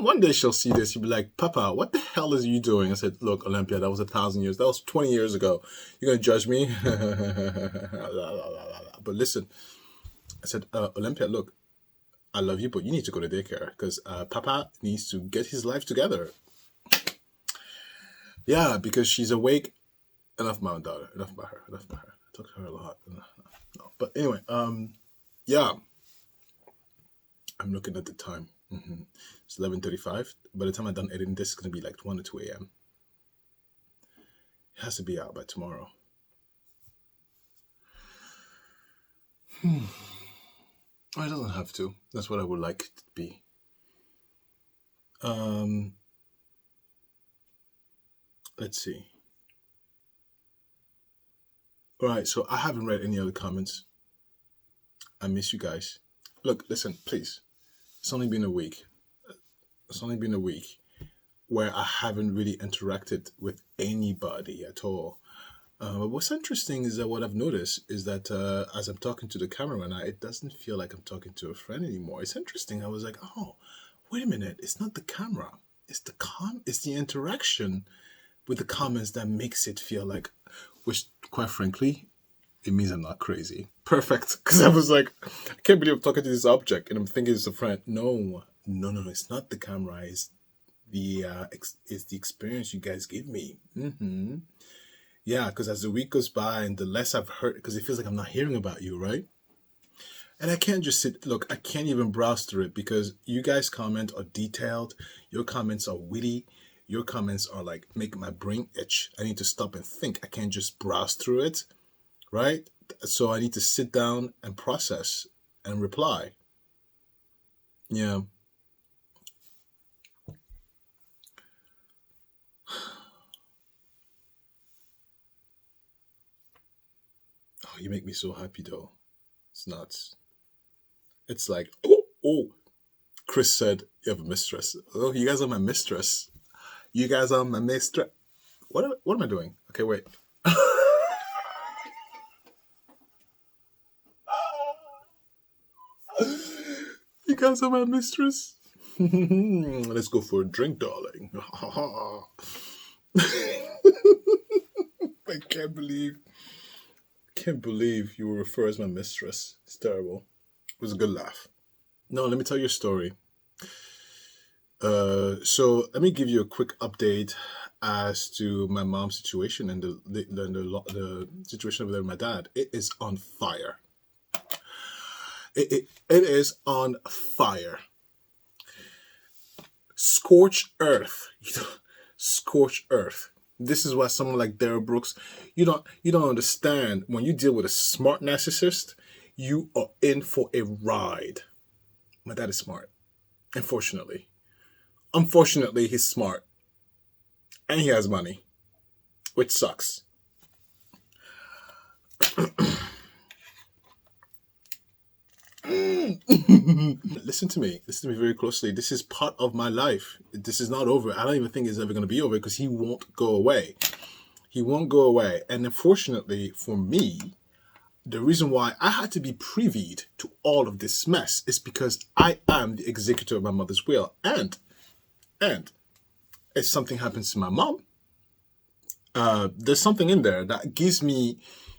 One day she'll see this. She'll be like, Papa, what the hell is you doing? I said, look, Olympia, that was 1,000 years. That was 20 years ago. You're going to judge me? But listen, I said, Olympia, look, I love you, but you need to go to daycare because Papa needs to get his life together. Yeah, because she's awake. Enough about my daughter. Enough about her. I talk to her a lot. No. But anyway, yeah. I'm looking at the time. It's 11:35. By the time I'm done editing this, it's going to be like 1 or 2 a.m. It has to be out by tomorrow. Oh, it doesn't have to. That's what I would like it to be. Let's see. All right, so I haven't read any other comments. I miss you guys. Look, listen, please. It's only been a week. Where I haven't really interacted with anybody at all. But what's interesting is that what I've noticed is that as I'm talking to the camera now, it doesn't feel like I'm talking to a friend anymore. It's interesting. I was like, oh, wait a minute. It's not the camera. It's the interaction with the comments that makes it feel like, which quite frankly, it means I'm not crazy. Perfect. Because I was like, I can't believe I'm talking to this object and I'm thinking it's a friend. No, no, no, no. It's not the camera. It's the experience you guys give me. Yeah, because as the week goes by and the less I've heard, because it feels like I'm not hearing about you, right? And I can't just look, I can't even browse through it because you guys' comment are detailed. Your comments are witty. Your comments are like making my brain itch. I need to stop and think. I can't just browse through it, right? So I need to sit down and process and reply. Yeah. Oh, you make me so happy though. It's nuts. It's like, oh, Chris said, you have a mistress. Oh, you guys are my mistress. You guys are my mistress. What am I doing? Okay, wait. You guys are my mistress. Let's go for a drink, darling. I can't believe you were referred as my mistress. It's terrible. It was a good laugh. No, let me tell you a story. So let me give you a quick update as to my mom's situation and the situation with my dad. It is on fire. It is on fire. Scorched earth. Scorched earth. This is why someone like Darrell Brooks, you don't understand. When you deal with a smart narcissist, you are in for a ride. My dad is smart. Unfortunately. Unfortunately, he's smart. And he has money. Which sucks. Listen to me very closely. This is part of my life. This is not over. I don't even think it's ever going to be over because he won't go away. He won't go away. And unfortunately for me, the reason why I had to be privy to all of this mess is because I am the executor of my mother's will. And if something happens to my mom, there's something in there that gives me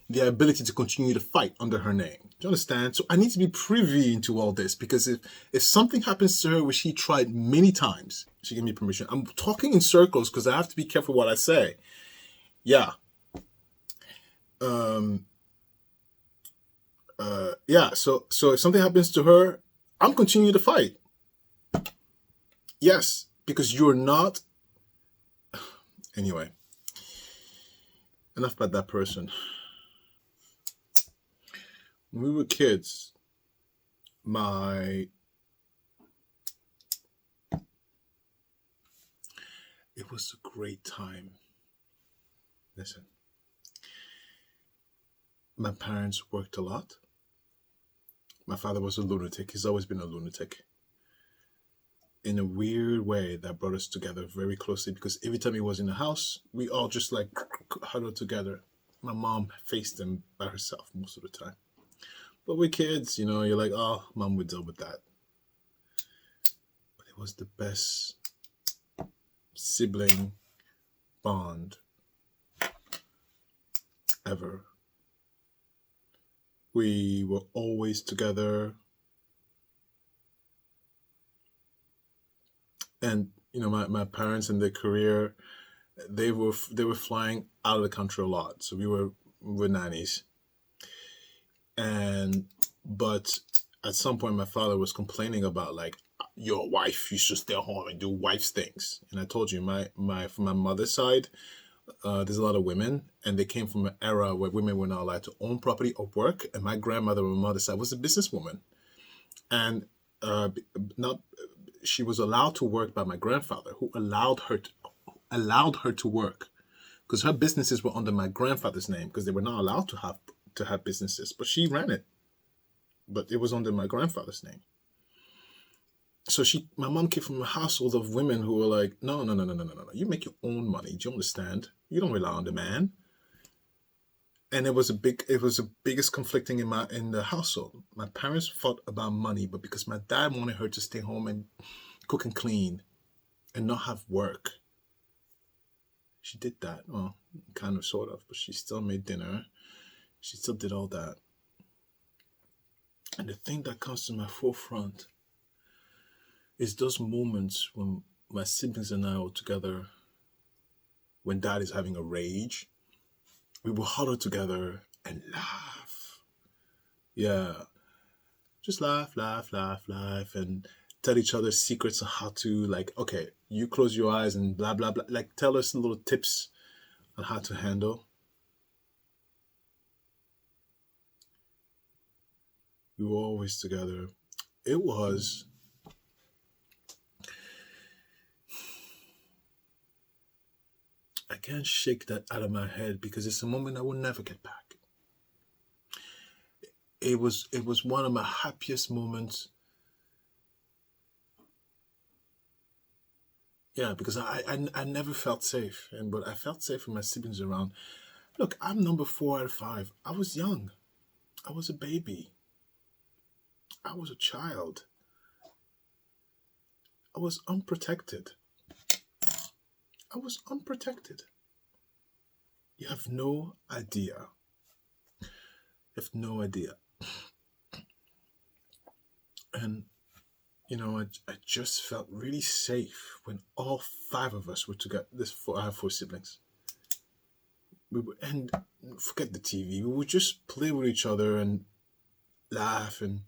the ability to continue to fight under her name. Do you understand? So I need to be privy into all this because if something happens to her, which she tried many times, she gave me permission. I'm talking in circles because I have to be careful what I say. Yeah. Yeah. So if something happens to her, I'm continuing to fight. Yes, because you're not. Anyway, enough about that person. When we were kids, it was a great time. Listen, my parents worked a lot. My father was a lunatic. He's always been a lunatic. In a weird way, that brought us together very closely because every time he was in the house, we all just like huddled together. My mom faced him by herself most of the time. But we're kids, you're like, oh, mom would deal with that. But it was the best sibling bond ever. We were always together. And, my parents in their career, they were flying out of the country a lot. So we were nannies. But at some point my father was complaining about like, your wife, you should stay home and do wife's things. And I told you, from my mother's side, there's a lot of women, and they came from an era where women were not allowed to own property or work. And my grandmother on my mother's side was a businesswoman, and she was allowed to work by my grandfather, who allowed her to work, because her businesses were under my grandfather's name, because they were not allowed to have businesses, but she ran it. But it was under my grandfather's name. So my mom came from a household of women who were like, no. You make your own money. Do you understand? You don't rely on the man. And it was the biggest conflicting in the household. My parents fought about money, but because my dad wanted her to stay home and cook and clean and not have work, she did that. Well, kind of, sort of, but she still made dinner. She still did all that. And the thing that comes to my forefront is those moments when my siblings and I were together, when dad is having a rage, we will huddle together and laugh. Yeah. Just laugh, laugh, laugh, laugh, and tell each other secrets on how to, like, okay, you close your eyes and blah, blah, blah. Like, tell us little tips on how to handle. We were always together. It was I can't shake that out of my head because it's a moment I will never get back. It was one of my happiest moments. Yeah, because I never felt safe, but I felt safe with my siblings around. Look, I'm number 4 out of 5. I was young. I was a baby. I was a child. I was unprotected. I was unprotected. You have no idea. You have no idea. And, you know, I just felt really safe when all 5 of us were together. I have 4 siblings. And forget the TV. We would just play with each other and laugh and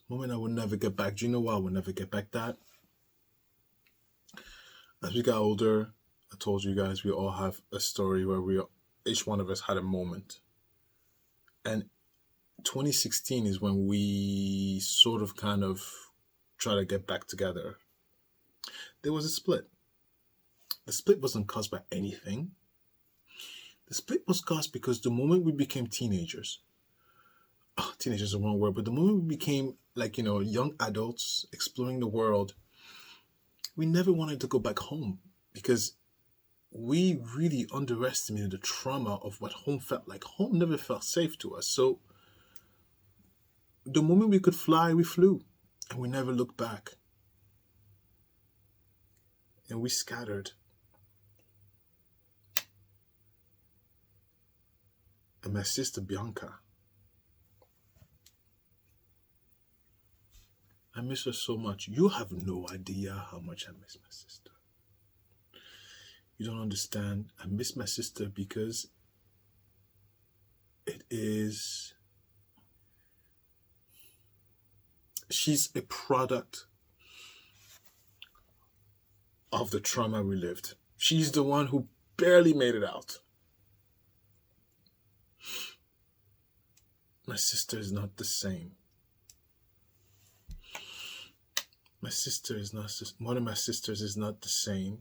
moment I will never get back. Do you know why I will never get back that? As we got older, I told you guys we all have a story where each one of us had a moment. And 2016 is when we sort of kind of try to get back together. There was a split. The split wasn't caused by anything. The split was caused because the moment we became teenagers, teenagers is the wrong word, but the moment we became young adults exploring the world, we never wanted to go back home because we really underestimated the trauma of what home felt like. Home never felt safe to us. So the moment we could fly, we flew and we never looked back. And we scattered. And my sister Bianca, I miss her so much. You have no idea how much I miss my sister. You don't understand. I miss my sister because she's a product of the trauma we lived. She's the one who barely made it out. My sister is not the same. One of my sisters is not the same.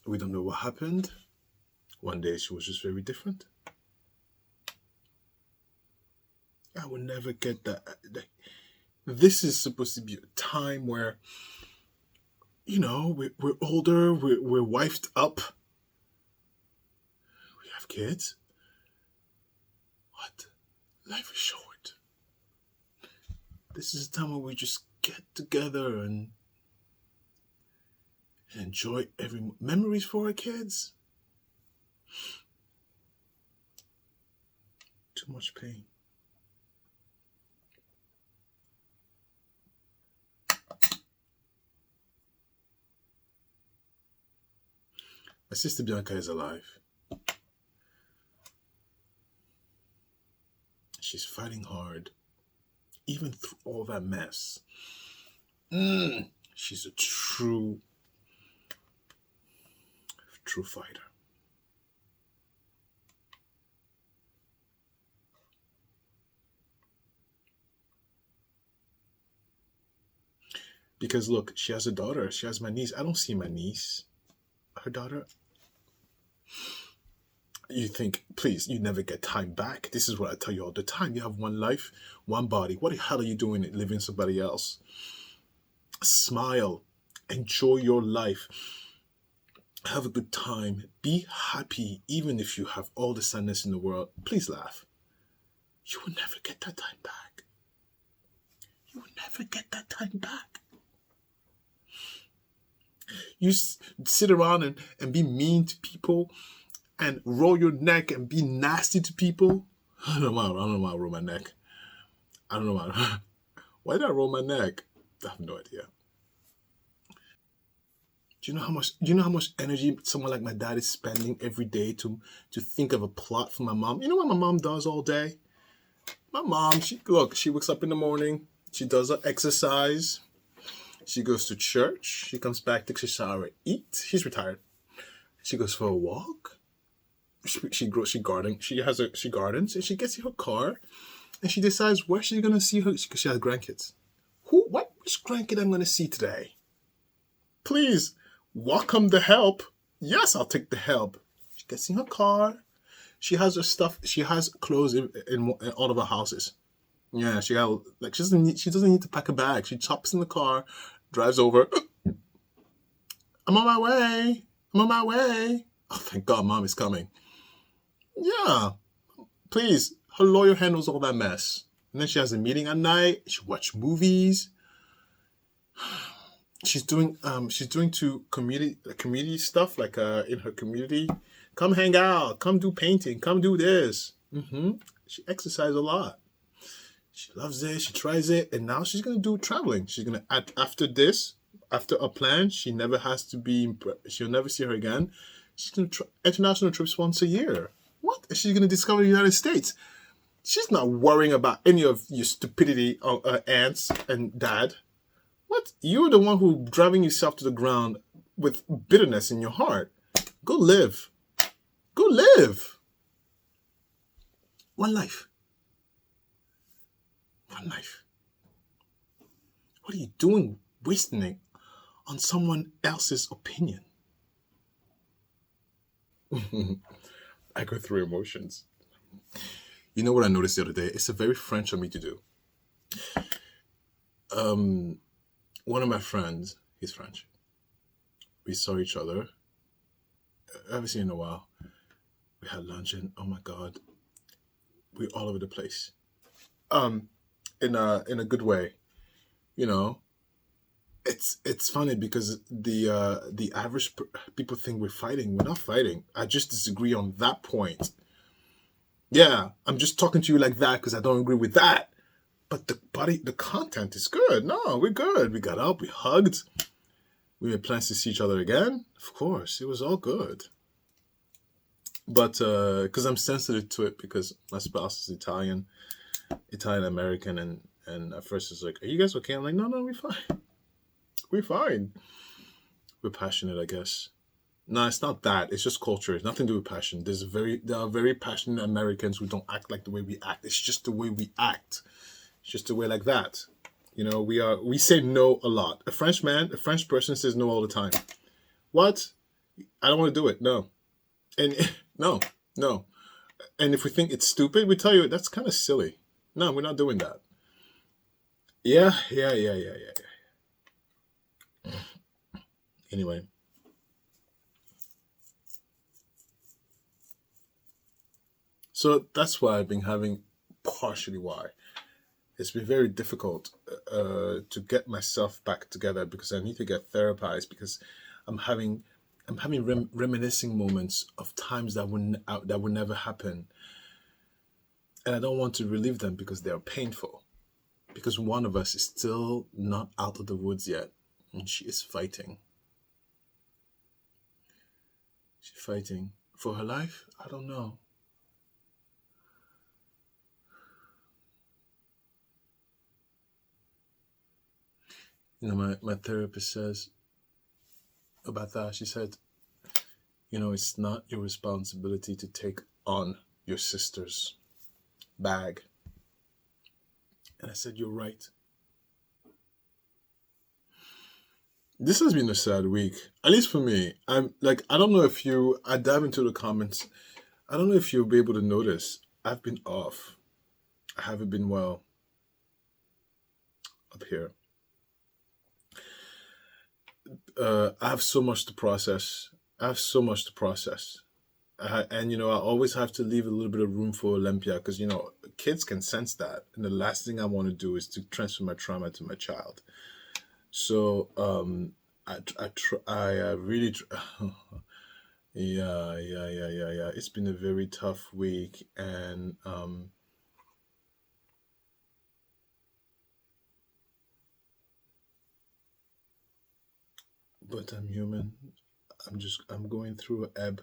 We don't know what happened. One day she was just very different. I will never get that. This is supposed to be a time where, we're older, we're wifed up. We have kids. What? Life is short. This is a time where we just get together and enjoy every memories for our kids. Too much pain. My sister Bianca is alive. She's fighting hard, even through all that mess. She's a true fighter. Because look, she has a daughter. She has my niece. I don't see my niece. Her daughter. You think, please, you never get time back. This is what I tell you all the time. You have one life, one body. What the hell are you doing living somebody else? Smile. Enjoy your life. Have a good time. Be happy, even if you have all the sadness in the world. Please laugh. You will never get that time back. You will never get that time back. You sit around and be mean to people and roll your neck and be nasty to people. I don't know why I roll my neck. I don't know why. Why did I roll my neck? I have no idea. Do you know how much energy someone like my dad is spending every day to think of a plot for my mom? You know what my mom does all day? My mom, she wakes up in the morning, she does her exercise, she goes to church, she comes back, takes a shower, eats. She's retired. She goes for a walk. She gardens, and she gets in her car, and she decides where she's gonna see her, because she has grandkids. Which grandkid I'm gonna see today? Please, welcome the help. Yes, I'll take the help. She gets in her car. She has her stuff. She has clothes in all of her houses. Yeah, she doesn't need to pack a bag. She chops in the car, drives over. I'm on my way. I'm on my way. Oh, thank God, Mom is coming. Yeah, please. Her lawyer handles all that mess, and then she has a meeting at night. She watches movies. She's doing to community stuff, like in her community. Come hang out, come do painting, come do this. She exercises a lot. She loves it, she tries it, and now she's gonna do traveling. She's gonna after a plan, she'll never see her again. She's gonna international trips once a year. What? She's gonna discover the United States. She's not worrying about any of your stupidity, aunts and dad. What? You're the one who's driving yourself to the ground with bitterness in your heart. Go live. Go live. One life. One life. What are you doing wasting it on someone else's opinion? I go through emotions. You know what I noticed the other day? It's a very French of me to do. One of my friends, he's French. We saw each other. I haven't seen in a while. We had lunch, and oh my God, we're all over the place. In a good way, you know. It's funny because the average people think we're fighting. We're not fighting. I just disagree on that point. Yeah, I'm just talking to you like that because I don't agree with that. But the content is good. No, we're good. We got up, we hugged. We had plans to see each other again. Of course, it was all good. But because I'm sensitive to it, because my spouse is Italian American, and at first it's like, "Are you guys okay?" I'm like, "No, we're fine. We're fine. We're passionate, I guess." No, it's not that. It's just culture. It's nothing to do with passion. There are very passionate Americans who don't act like the way we act. It's just the way we act. It's just a way like that. You know, we say no a lot. A French person says no all the time. What? I don't want to do it. No. And no. And if we think it's stupid, we tell you that's kind of silly. No, we're not doing that. Yeah. Anyway. So that's why I've been having, partially why. It's been very difficult to get myself back together, because I need to get therapized, because I'm having reminiscing moments of times that would never happen, and I don't want to relive them because they are painful. Because one of us is still not out of the woods yet, and she is fighting. She's fighting for her life. I don't know. You know, my therapist says about that, she said, you know, it's not your responsibility to take on your sister's bag. And I said, you're right. This has been a sad week, at least for me. I'm like, I don't know if I dive into the comments. I don't know if you'll be able to notice. I've been off. I haven't been well up here. I have so much to process. And I always have to leave a little bit of room for Olympia because kids can sense that, and the last thing I want to do is to transfer my trauma to my child. So I really yeah. It's been a very tough week, and but I'm human. I'm going through a ebb.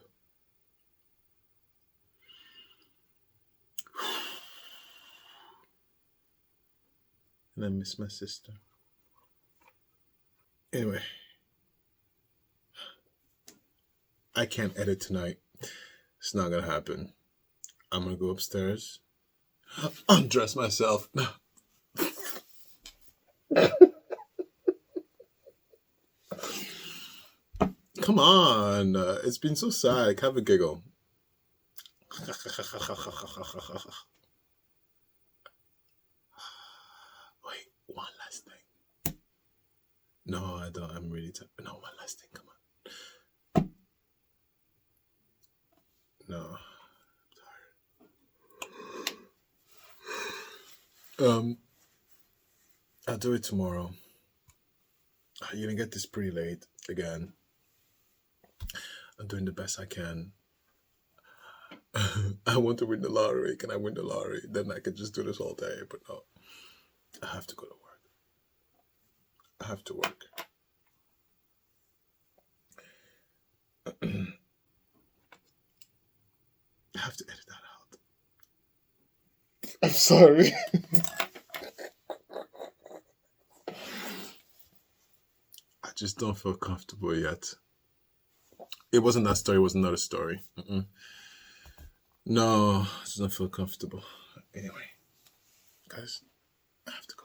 And I miss my sister. Anyway, I can't edit tonight. It's not gonna happen. I'm gonna go upstairs, undress myself. Come on, it's been so sad. Have a giggle. Wait, one last thing. No, I don't. I'm really tired. No, one last thing. Come on. No, I'll do it tomorrow. You're gonna get this pretty late again. I'm doing the best I can. I want to win the lottery. Can I win the lottery? Then I could just do this all day. But no, I have to go to work. I have to work. I have to edit that out. I'm sorry. I just don't feel comfortable yet. It wasn't that story. It was another story. No, I just don't feel comfortable. Anyway, guys, I have to go.